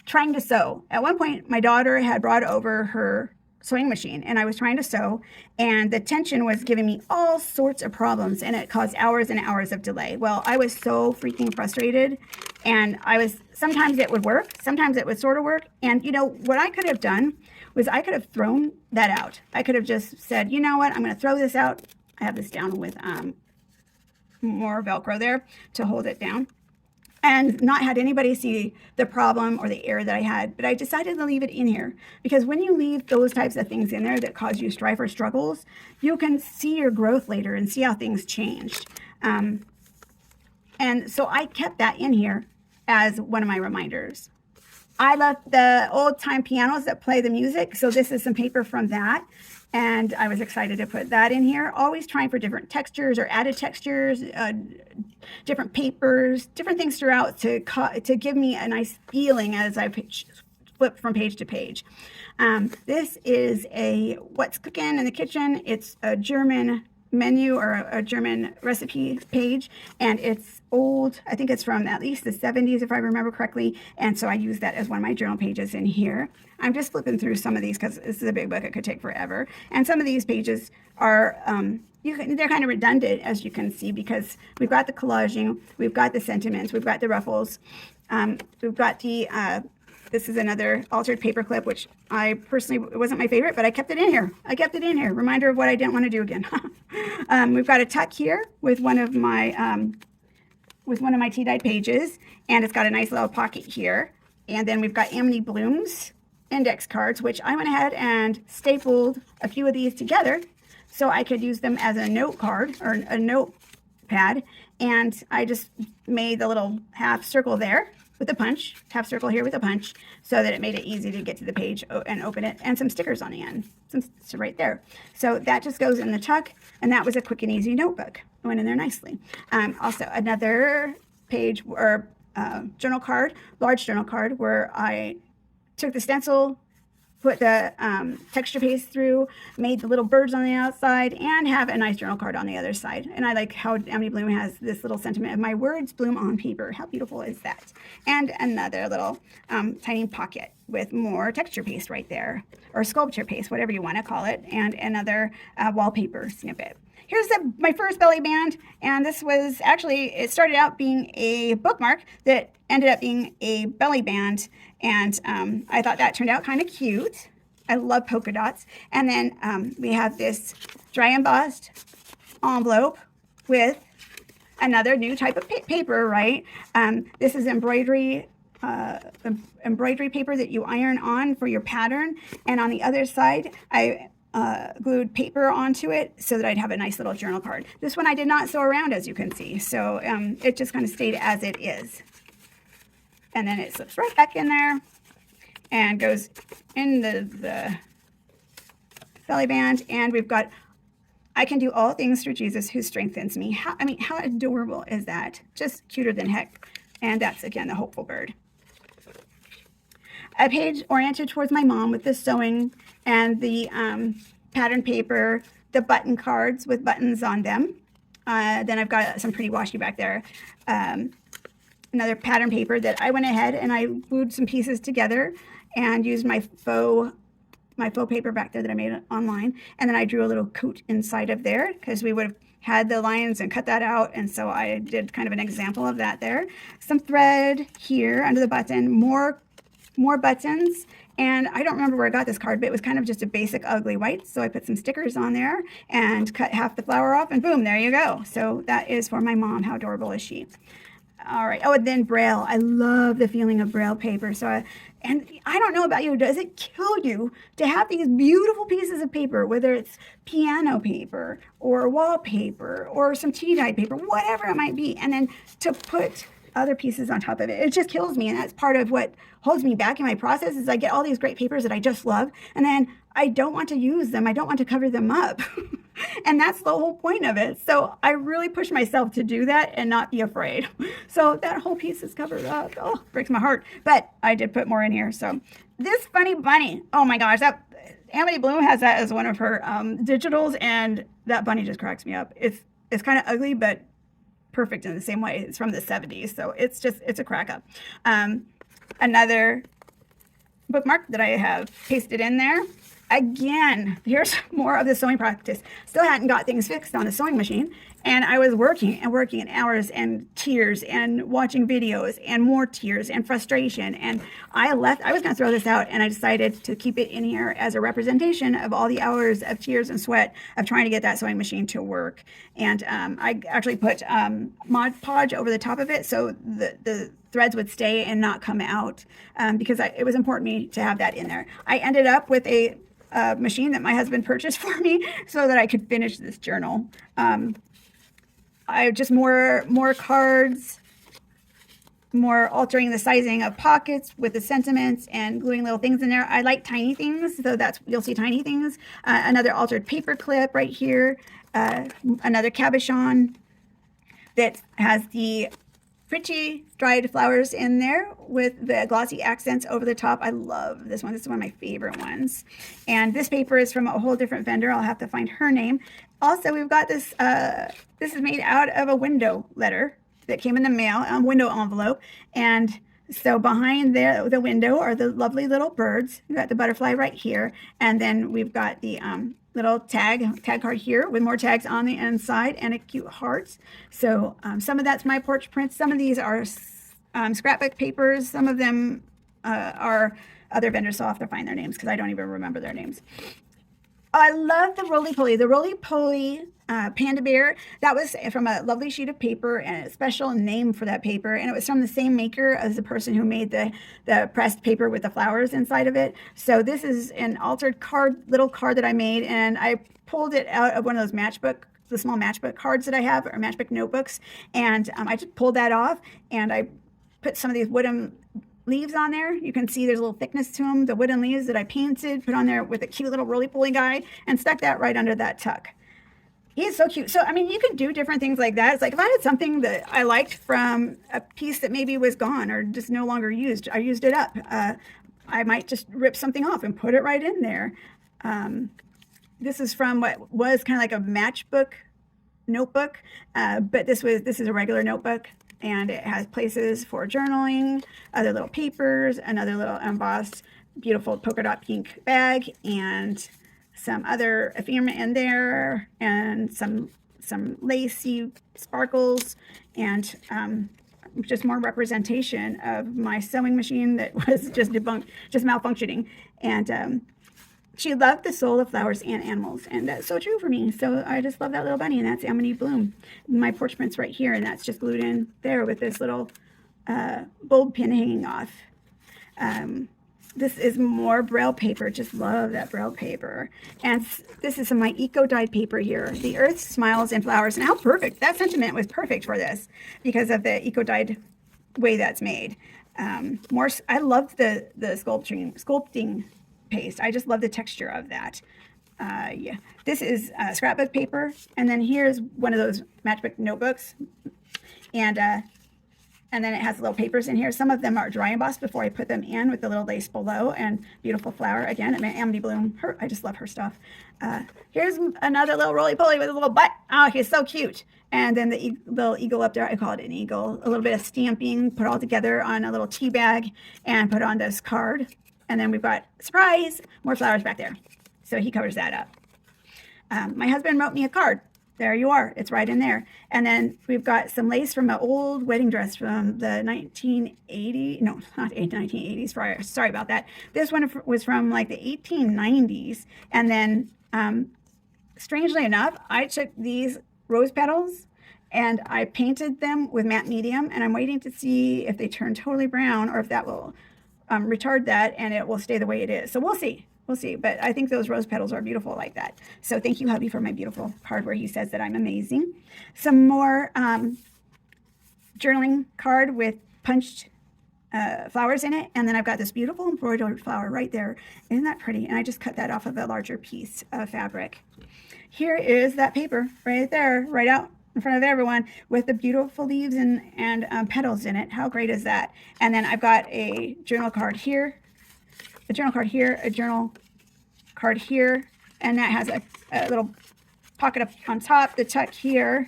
trying to sew. At one point, my daughter had brought over her sewing machine and I was trying to sew, and the tension was giving me all sorts of problems, and it caused hours and hours of delay. Well, I was so freaking frustrated, and sometimes it would work, sometimes it would sort of work. And what I could have done was I could have thrown that out. I could have just said, you know what, I'm going to throw this out. I have this down with more Velcro there to hold it down, and not had anybody see the problem or the error that I had. But I decided to leave it in here because when you leave those types of things in there that cause you strife or struggles, you can see your growth later and see how things changed. And so I kept that in here as one of my reminders. I left the old time pianos that play the music, so this is some paper from that. And I was excited to put that in here. Always trying for different textures or added textures, different papers, different things throughout to give me a nice feeling as I flip from page to page. This is a What's Cooking in the Kitchen. It's a German menu or a German recipe page, and it's old. I think it's from at least the 70s if I remember correctly, and so I use that as one of my journal pages in here. I'm just flipping through some of these because this is a big book. It could take forever, and some of these pages are they're kind of redundant, as you can see, because we've got the collaging, we've got the sentiments, we've got the ruffles, we've got the this is another altered paper clip, which I personally, it wasn't my favorite, but I kept it in here. Reminder of what I didn't want to do again. We've got a tuck here with one of my tea-dyed pages, and it's got a nice little pocket here. And then we've got Amity Bloom's index cards, which I went ahead and stapled a few of these together so I could use them as a note card or a notepad. And I just made the little half circle there with a punch, half circle here with a punch, so that it made it easy to get to the page and open it, and some stickers on the end, so right there. So that just goes in the tuck, and that was a quick and easy notebook. It went in there nicely. Also, another page or journal card, large journal card, where I took the stencil, put the texture paste through, made the little birds on the outside, and have a nice journal card on the other side. And I like how Amity Bloom has this little sentiment of my words bloom on paper. How beautiful is that? And another little tiny pocket with more texture paste right there, or sculpture paste, whatever you want to call it, and another wallpaper snippet. Here's my first belly band, and this was actually, it started out being a bookmark that ended up being a belly band, and I thought that turned out kind of cute. I love polka dots. And then we have this dry embossed envelope with another new type of paper, right? This is embroidery paper that you iron on for your pattern, and on the other side I glued paper onto it so that I'd have a nice little journal card. This one I did not sew around, as you can see, so it just kind of stayed as it is. And then it slips right back in there and goes in the belly band. And we've got I can do all things through Jesus who strengthens me. How adorable is that? Just cuter than heck. And that's, again, the hopeful bird. A page oriented towards my mom with the sewing and the pattern paper, the button cards with buttons on them. Then I've got some pretty washi back there. Another pattern paper that I went ahead and I glued some pieces together and used my faux paper back there that I made online. And then I drew a little coat inside of there because we would have had the lines and cut that out. And so I did kind of an example of that there. Some thread here under the button, more buttons. And I don't remember where I got this card, but it was kind of just a basic ugly white. So I put some stickers on there and cut half the flower off and boom, there you go. So that is for my mom. How adorable is she? All right. Oh, and then Braille. I love the feeling of Braille paper. And I don't know about you, does it kill you to have these beautiful pieces of paper, whether it's piano paper or wallpaper or some tea-dyed paper, whatever it might be, and then to put other pieces on top of it. It just kills me, and that's part of what holds me back in my process is I get all these great papers that I just love, and then I don't want to use them. I don't want to cover them up. And that's the whole point of it. So I really push myself to do that and not be afraid. So that whole piece is covered up. Oh, breaks my heart. But I did put more in here. So this funny bunny, oh my gosh, that Amity Bloom has that as one of her digitals, and that bunny just cracks me up. It's kind of ugly, but perfect in the same way. It's from the 70s, so it's a crack up. Another bookmark that I have pasted in there. Again, here's more of the sewing practice. Still hadn't got things fixed on the sewing machine, and I was working in hours and tears and watching videos and more tears and frustration. And I was going to throw this out, and I decided to keep it in here as a representation of all the hours of tears and sweat of trying to get that sewing machine to work. And I actually put Mod Podge over the top of it so the threads would stay and not come out because it was important to me to have that in there. I ended up with a machine that my husband purchased for me so that I could finish this journal. I just more cards, more altering the sizing of pockets with the sentiments and gluing little things in there. I like tiny things, so you'll see tiny things. Another altered paper clip right here. Another cabochon that has the pretty dried flowers in there with the glossy accents over the top. I love this one. This is one of my favorite ones. And this paper is from a whole different vendor. I'll have to find her name. Also, we've got this, this is made out of a window letter that came in the mail, a window envelope. And so behind the window are the lovely little birds. We've got the butterfly right here. And then we've got the little tag card here with more tags on the inside and a cute heart. So some of that's my porch prints. Some of these are scrapbook papers. Some of them are other vendors, so I'll have to find their names because I don't even remember their names. I love the roly-poly. The roly-poly panda bear, that was from a lovely sheet of paper and a special name for that paper. And it was from the same maker as the person who made the pressed paper with the flowers inside of it. So this is an altered little card that I made, and I pulled it out of one of those the small matchbook cards that I have, or matchbook notebooks. And I just pulled that off, and I put some of these wooden leaves on there. You can see there's a little thickness to them. The wooden leaves that I painted, put on there with a cute little roly-poly guy, and stuck that right under that tuck. He is so cute. So, you can do different things like that. It's like if I had something that I liked from a piece that maybe was gone or just no longer used, I used it up. I might just rip something off and put it right in there. This is from what was kind of like a matchbook notebook, but this is a regular notebook. And it has places for journaling, other little papers, another little embossed, beautiful polka dot pink bag, and some other ephemera in there, and some lacy sparkles, and just more representation of my sewing machine that was just malfunctioning. And she loved the soul of flowers and animals, and that's so true for me. So I just love that little bunny, and that's Amity Bloom. My porch print's right here, and that's just glued in there with this little bulb pin hanging off. This is more Braille paper. Just love that Braille paper. And this is some of my eco-dyed paper here. The earth smiles and flowers, and how perfect. That sentiment was perfect for this because of the eco-dyed way that's made. I love the sculpting paste. I just love the texture of that. Yeah, this is scrapbook paper, and then here's one of those matchbook notebooks, and then it has little papers in here. Some of them are dry embossed before I put them in with the little lace below, and beautiful flower. Again, Amity Bloom. I just love her stuff. Here's another little roly-poly with a little butt. Oh, he's so cute. And then the little eagle up there, I call it an eagle. A little bit of stamping, put all together on a little tea bag, and put on this card. And then we've got, surprise, more flowers back there. So he covers that up. My husband wrote me a card. There you are. It's right in there. And then we've got some lace from an old wedding dress from the 1980s. No, not 1980s. Sorry about that. This one was from like the 1890s. And then, strangely enough, I took these rose petals and I painted them with matte medium. And I'm waiting to see if they turn totally brown or if that will retard that and it will stay the way it is. So we'll see. We'll see, but I think those rose petals are beautiful like that. So thank you, hubby, for my beautiful card where he says that I'm amazing. Some more journaling card with punched flowers in it. And then I've got this beautiful embroidered flower right there. Isn't that pretty? And I just cut that off of a larger piece of fabric. Here is that paper right there, right out in front of everyone with the beautiful leaves and petals in it. How great is that? And then I've got a journal card here, a journal card here, a journal card here, and that has a little pocket up on top, the tuck here,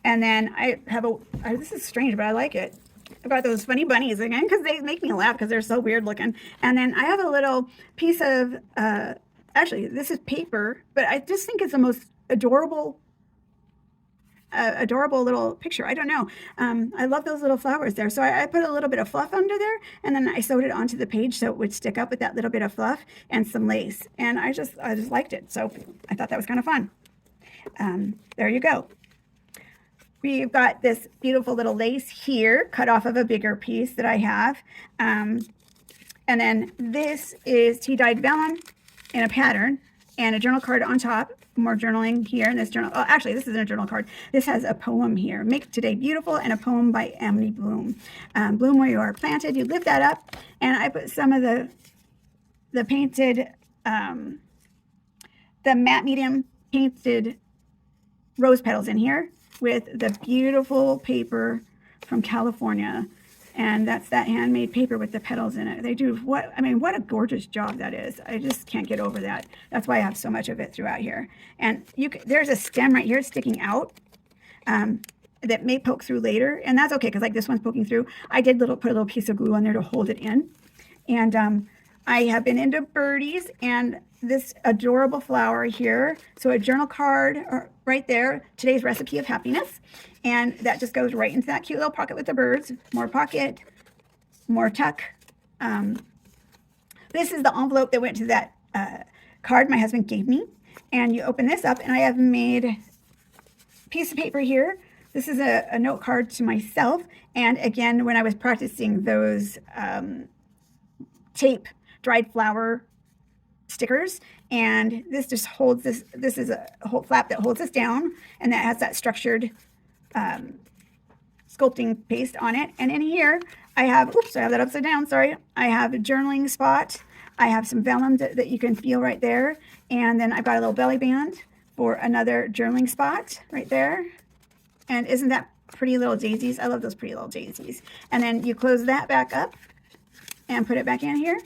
and then I have this is strange, but I like it. I've got those funny bunnies again because they make me laugh because they're so weird looking. And then I have a little piece of, actually, this is paper, but I just think it's the most adorable little picture. I don't know. I love those little flowers there. So I put a little bit of fluff under there and then I sewed it onto the page so it would stick up with that little bit of fluff and some lace. And I just liked it. So I thought that was kind of fun. There you go. We've got this beautiful little lace here cut off of a bigger piece that I have. And then this is tea-dyed vellum in a pattern and a journal card on top. More journaling here in this journal. Oh, actually, this isn't a journal card. This has a poem here. Make Today Beautiful and a poem by Amity Bloom. Bloom where you are planted. You lift that up. And I put some of the painted, the matte medium painted rose petals in here with the beautiful paper from California. And that's that handmade paper with the petals in it. They do what a gorgeous job that is. I just can't get over that. That's why I have so much of it throughout here. And there's a stem right here sticking out that may poke through later. And that's okay because like this one's poking through. I did put a little piece of glue on there to hold it in. And I have been into birdies and this adorable flower here. So a journal card right there, today's recipe of happiness. And that just goes right into that cute little pocket with the birds. More pocket, more tuck. This is the envelope that went to that card my husband gave me. And you open this up and I have made a piece of paper here. This is a note card to myself. And again, when I was practicing those tape dried flower stickers, and this just holds this is a whole flap that holds this down, and that has that structured sculpting paste on it. And in here I have, oops, I have that upside down, sorry. I have a journaling spot. I have some vellum that you can feel right there. And then I've got a little belly band for another journaling spot right there. And isn't that pretty little daisies? I love those pretty little daisies. And then you close that back up and put it back in here.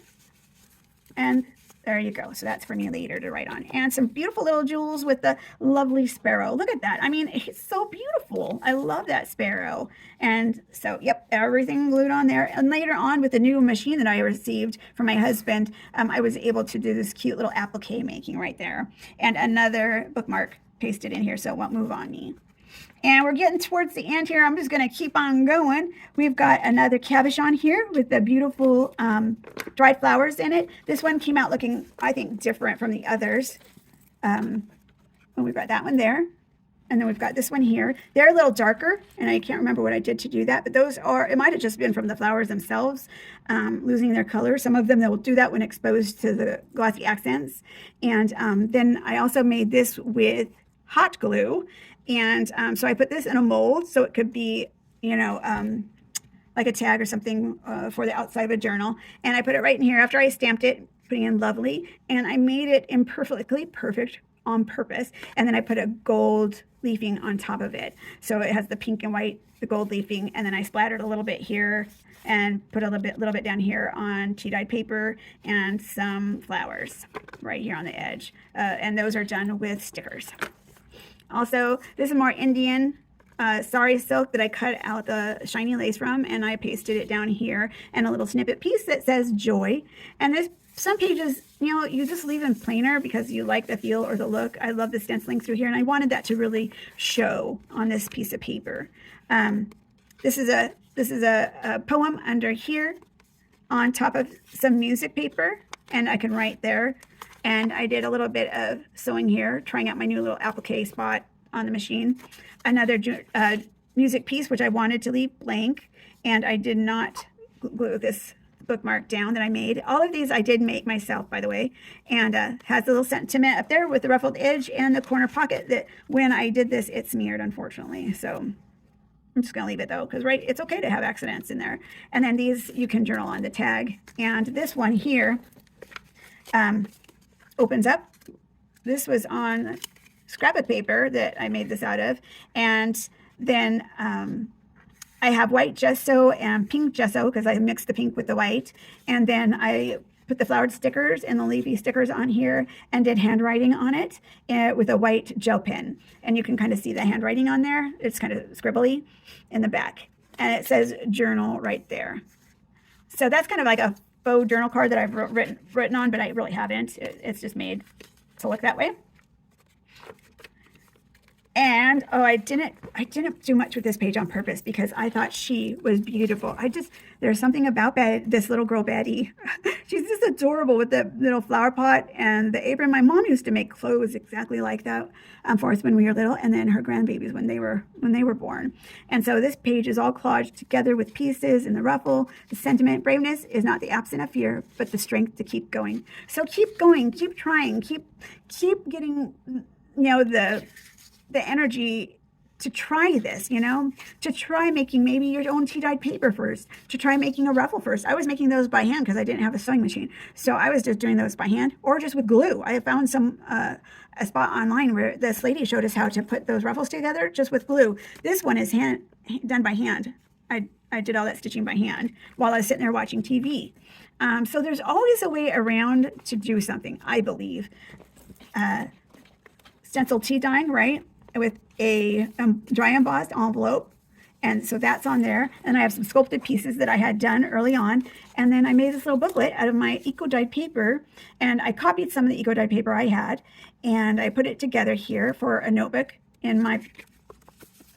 And there you go. So that's for me later to write on. And some beautiful little jewels with the lovely sparrow. Look at that. I mean, it's so beautiful. I love that sparrow. And so, yep, everything glued on there. And later on with the new machine that I received from my husband, I was able to do this cute little applique making right there. And another bookmark pasted in here so it won't move on me. And we're getting towards the end here. I'm just going to keep on going. We've got another cabochon here with the beautiful dried flowers in it. This one came out looking, I think, different from the others. We've got that one there. And then we've got this one here. They're a little darker, and I can't remember what I did to do that. But those are, it might have just been from the flowers themselves losing their color. Some of them, they will do that when exposed to the glossy accents. And then I also made this with hot glue. And so I put this in a mold so it could be, you know, like a tag or something for the outside of a journal. And I put it right in here after I stamped it, putting in lovely. And I made it in perfect on purpose. And then I put a gold leafing on top of it. So it has the pink and white, the gold leafing, and then I splattered a little bit here and put a little bit down here on tea dyed paper and some flowers right here on the edge. And those are done with stickers. Also, this is more Indian sari silk that I cut out the shiny lace from, and I pasted it down here, and a little snippet piece that says joy. And this, some pages, you know, you just leave them plainer because you like the feel or the look. I love the stenciling through here, and I wanted that to really show on this piece of paper. This is a poem under here on top of some music paper, and I can write there. And I did a little bit of sewing here, trying out my new little applique spot on the machine. Another music piece, which I wanted to leave blank, and I did not glue this bookmark down that I made. All of these I did make myself, by the way, and has a little sentiment up there with the ruffled edge and the corner pocket that when I did this, it smeared, unfortunately. So I'm just going to leave it though, because right, it's okay to have accidents in there. And then these you can journal on the tag. And this one here opens up. This was on scrapbook paper that I made this out of. And then I have white gesso and pink gesso because I mixed the pink with the white. And then I put the flowered stickers and the leafy stickers on here and did handwriting on it with a white gel pen. And you can kind of see the handwriting on there. It's kind of scribbly in the back. And it says journal right there. So that's kind of like a faux journal card that I've written on, but I really haven't. It's just made to look that way. And oh, I didn't do much with this page on purpose because I thought she was beautiful. There's something about this little girl Betty. She's just adorable with the little flower pot and the apron. My mom used to make clothes exactly like that for us when we were little, and then her grandbabies when they were born. And so this page is all collaged together with pieces and the ruffle. The sentiment: braveness is not the absence of fear, but the strength to keep going. So keep going, keep trying, keep getting, you know, the energy to try this, you know, to try making maybe your own tea-dyed paper first, to try making a ruffle first. I was making those by hand because I didn't have a sewing machine. So I was just doing those by hand or just with glue. I found a spot online where this lady showed us how to put those ruffles together just with glue. This one is done by hand. I did all that stitching by hand while I was sitting there watching TV. So there's always a way around to do something, I believe. Stencil tea dyeing, right? With a dry embossed envelope, and so that's on there. And I have some sculpted pieces that I had done early on, and then I made this little booklet out of my eco-dyed paper, and I copied some of the eco-dyed paper I had, and I put it together here for a notebook in my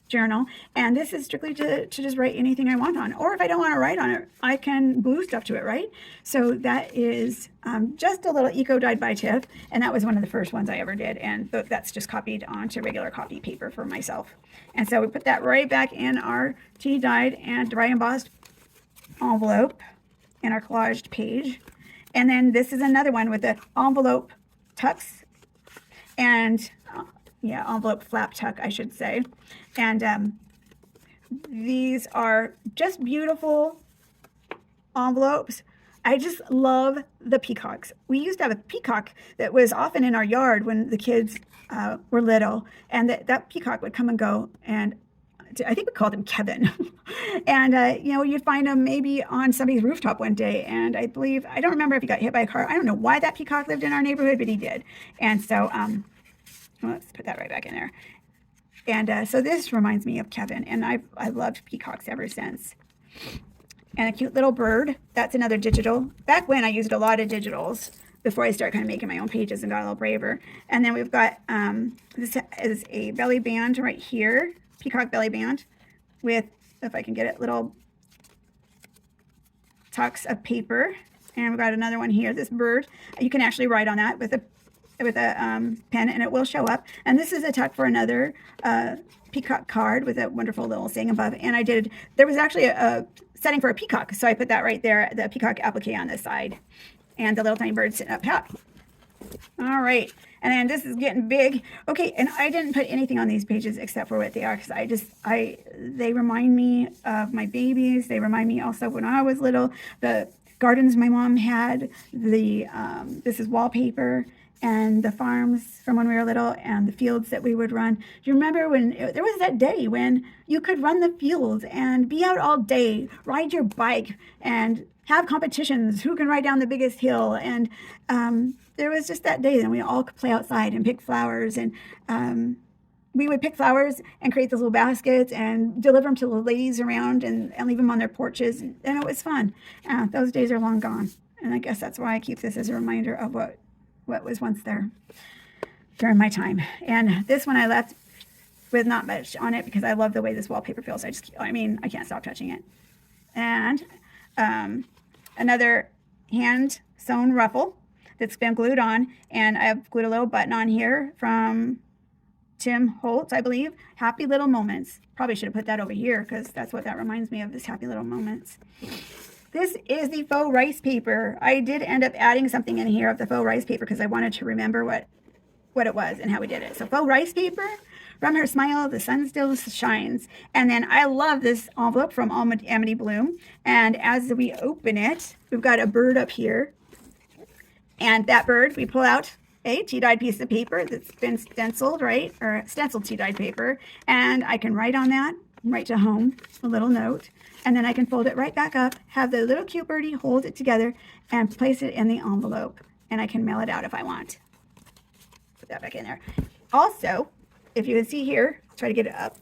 journal. And this is strictly to just write anything I want on, or if I don't want to write on it, I can glue stuff to it, right? So that is just a little eco-dyed by Tiff, and that was one of the first ones I ever did, and that's just copied onto regular copy paper for myself. And so we put that right back in our tea dyed and dry embossed envelope in our collaged page. And then this is another one with the envelope tucks and envelope flap tuck, I should say. And these are just beautiful envelopes. I just love the peacocks. We used to have a peacock that was often in our yard when the kids were little, and that peacock would come and go, and I think we called him Kevin. And, you know, you'd find him maybe on somebody's rooftop one day, and I don't remember if he got hit by a car. I don't know why that peacock lived in our neighborhood, but he did. And so let's put that right back in there. And so this reminds me of Kevin, and I've loved peacocks ever since. And a cute little bird. That's another digital. Back when I used a lot of digitals before I started kind of making my own pages and got a little braver. And then we've got, this is a belly band right here, peacock belly band with, if I can get it, little tucks of paper. And we've got another one here, this bird. You can actually write on that with a pen, and it will show up. And this is a tuck for another peacock card with a wonderful little saying above. And there was actually a setting for a peacock, so I put that right there, the peacock applique on the side, and the little tiny bird sitting up top. All right, and then this is getting big. Okay, and I didn't put anything on these pages except for what they are, because they remind me of my babies. They remind me also when I was little, the gardens my mom had. This is wallpaper. and the farms from when we were little and the fields that we would run. Do you remember when there was that day when you could run the fields and be out all day, ride your bike, and have competitions, who can ride down the biggest hill? And there was just that day, and we all could play outside and pick flowers. And we would pick flowers and create those little baskets and deliver them to the ladies around and leave them on their porches. And it was fun. Those days are long gone. And I guess that's why I keep this as a reminder of what was once there during my time. And this one I left with not much on it because I love the way this wallpaper feels. I can't stop touching it. And another hand sewn ruffle that's been glued on, and I've glued a little button on here from Tim Holtz, I believe. Happy Little Moments. Probably should have put that over here because that's what that reminds me of, is Happy Little Moments. This is the faux rice paper. I did end up adding something in here of the faux rice paper because I wanted to remember what it was and how we did it. So faux rice paper, from her smile, the sun still shines. And then I love this envelope from Amity Bloom. And as we open it, we've got a bird up here. And that bird, we pull out a tea-dyed piece of paper that's been stenciled, right? Or stenciled tea-dyed paper. And I can write on that, write to home, a little note. And then I can fold it right back up, have the little cute birdie hold it together, and place it in the envelope. And I can mail it out if I want. Put that back in there. Also, if you can see here, try to get it up.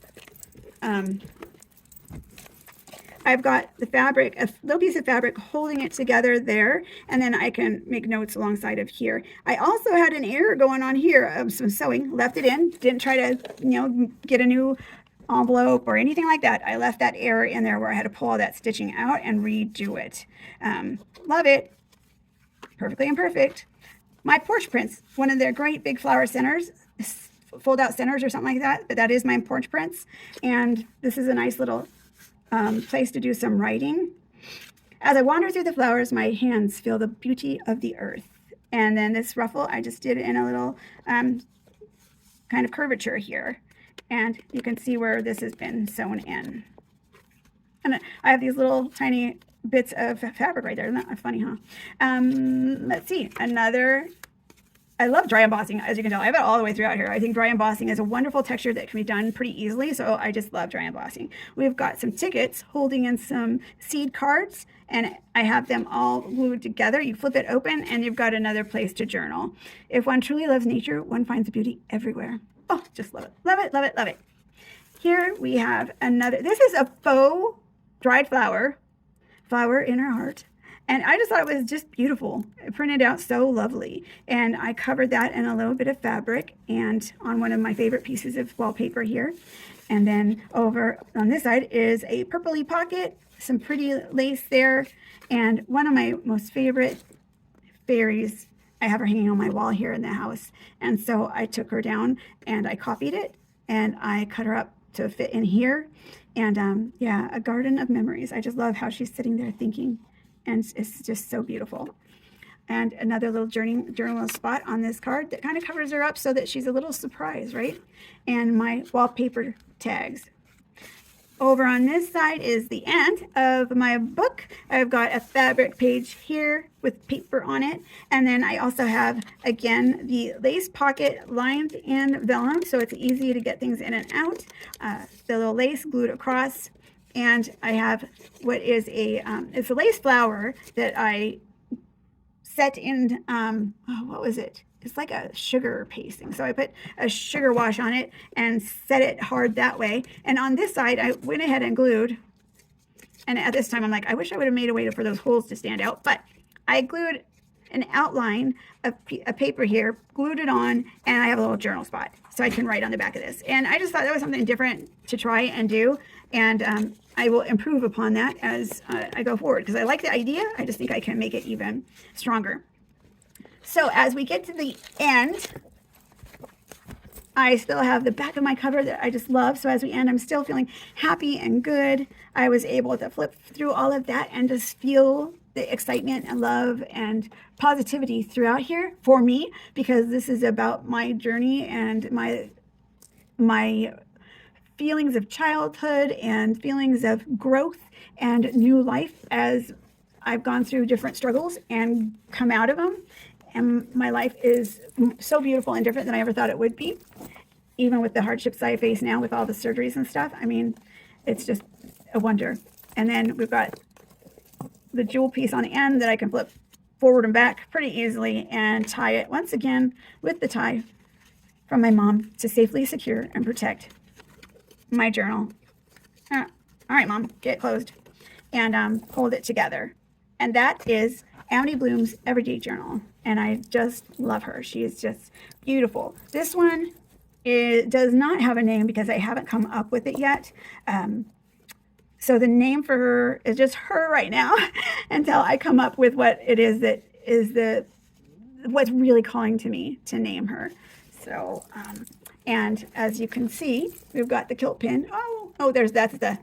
I've got the fabric, a little piece of fabric holding it together there, and then I can make notes alongside of here. I also had an error going on here of some sewing, left it in, didn't try to, get a new envelope or anything like that. I left that error in there where I had to pull all that stitching out and redo it. Love it. Perfectly imperfect. My porch prints, one of their great big flower centers, fold out centers or something like that, but that is my porch prints. And this is a nice little place to do some writing. As I wander through the flowers, my hands feel the beauty of the earth. And then this ruffle, I just did in a little kind of curvature here. And you can see where this has been sewn in. And I have these little tiny bits of fabric right there. Isn't that funny, huh? Let's see. I love dry embossing, as you can tell. I have it all the way throughout here. I think dry embossing is a wonderful texture that can be done pretty easily, so I just love dry embossing. We've got some tickets holding in some seed cards, and I have them all glued together. You flip it open, and you've got another place to journal. If one truly loves nature, one finds beauty everywhere. Oh, just love it. Love it, love it, love it. Here we have another. This is a faux dried flower in her heart. And I just thought it was just beautiful. It printed out so lovely. And I covered that in a little bit of fabric and on one of my favorite pieces of wallpaper here. And then over on this side is a purpley pocket, some pretty lace there, and one of my most favorite fairies. I have her hanging on my wall here in the house. And so I took her down and I copied it and I cut her up to fit in here. And yeah, a garden of memories. I just love how she's sitting there thinking. And it's just so beautiful. And another little journal spot on this card that kind of covers her up so that she's a little surprised, right? And my wallpaper tags. Over on this side is the end of my book. I've got a fabric page here with paper on it. And then I also have, again, the lace pocket lined in vellum, so it's easy to get things in and out. The little lace glued across. And I have what is it's a lace flower that I set in, what was it? It's like a sugar pasting. So I put a sugar wash on it and set it hard that way. And on this side, I went ahead and glued. And at this time, I'm like, I wish I would have made a way for those holes to stand out. But I glued an outline of a paper here, glued it on, and I have a little journal spot. So I can write on the back of this. And I just thought that was something different to try and do. And I will improve upon that as I go forward. Because I like the idea. I just think I can make it even stronger. So as we get to the end, I still have the back of my cover that I just love. So as we end, I'm still feeling happy and good. I was able to flip through all of that and just feel the excitement and love and positivity throughout here for me, because this is about my journey and my feelings of childhood and feelings of growth and new life as I've gone through different struggles and come out of them. and my life is so beautiful and different than I ever thought it would be, even with the hardships I face now with all the surgeries and stuff. I mean, it's just a wonder. And then we've got the jewel piece on the end that I can flip forward and back pretty easily and tie it once again with the tie from my mom to safely secure and protect my journal. All right, Mom, get it closed and hold it together. And that is Amity Bloom's Everyday Journal. And I just love her. She is just beautiful. This one does not have a name because I haven't come up with it yet. So the name for her is just her right now until I come up with what it is that is what's really calling to me to name her. So, and as you can see, we've got the quilt pin. That's the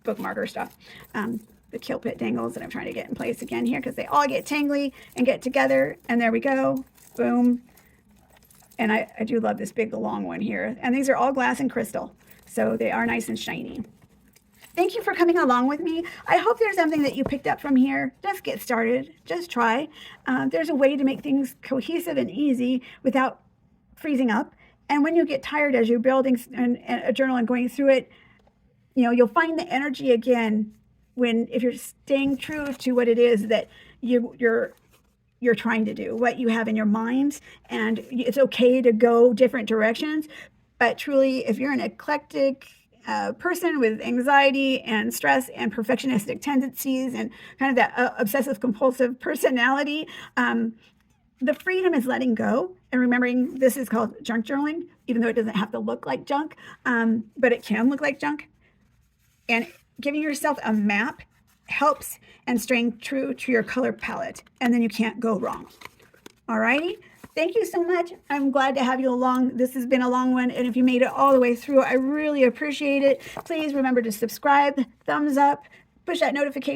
bookmarker stuff. The quilt pin dangles that I'm trying to get in place again here because they all get tangly and get together. And there we go. Boom. And I do love this big long one here. And these are all glass and crystal, so they are nice and shiny. Thank you for coming along with me. I hope there's something that you picked up from here. Just get started. Just try. There's a way to make things cohesive and easy without freezing up. And when you get tired as you're building a journal and going through it, you'll find the energy again if you're staying true to what it is that you're trying to do, what you have in your mind. And it's okay to go different directions. But truly, if you're an eclectic person with anxiety and stress and perfectionistic tendencies and kind of that obsessive compulsive personality, the freedom is letting go and remembering this is called junk journaling, even though it doesn't have to look like junk, but it can look like junk. And giving yourself a map helps and staying true to your color palette, and then you can't go wrong. All righty. Thank you so much. I'm glad to have you along. This has been a long one, and if you made it all the way through, I really appreciate it. Please remember to subscribe, thumbs up, push that notification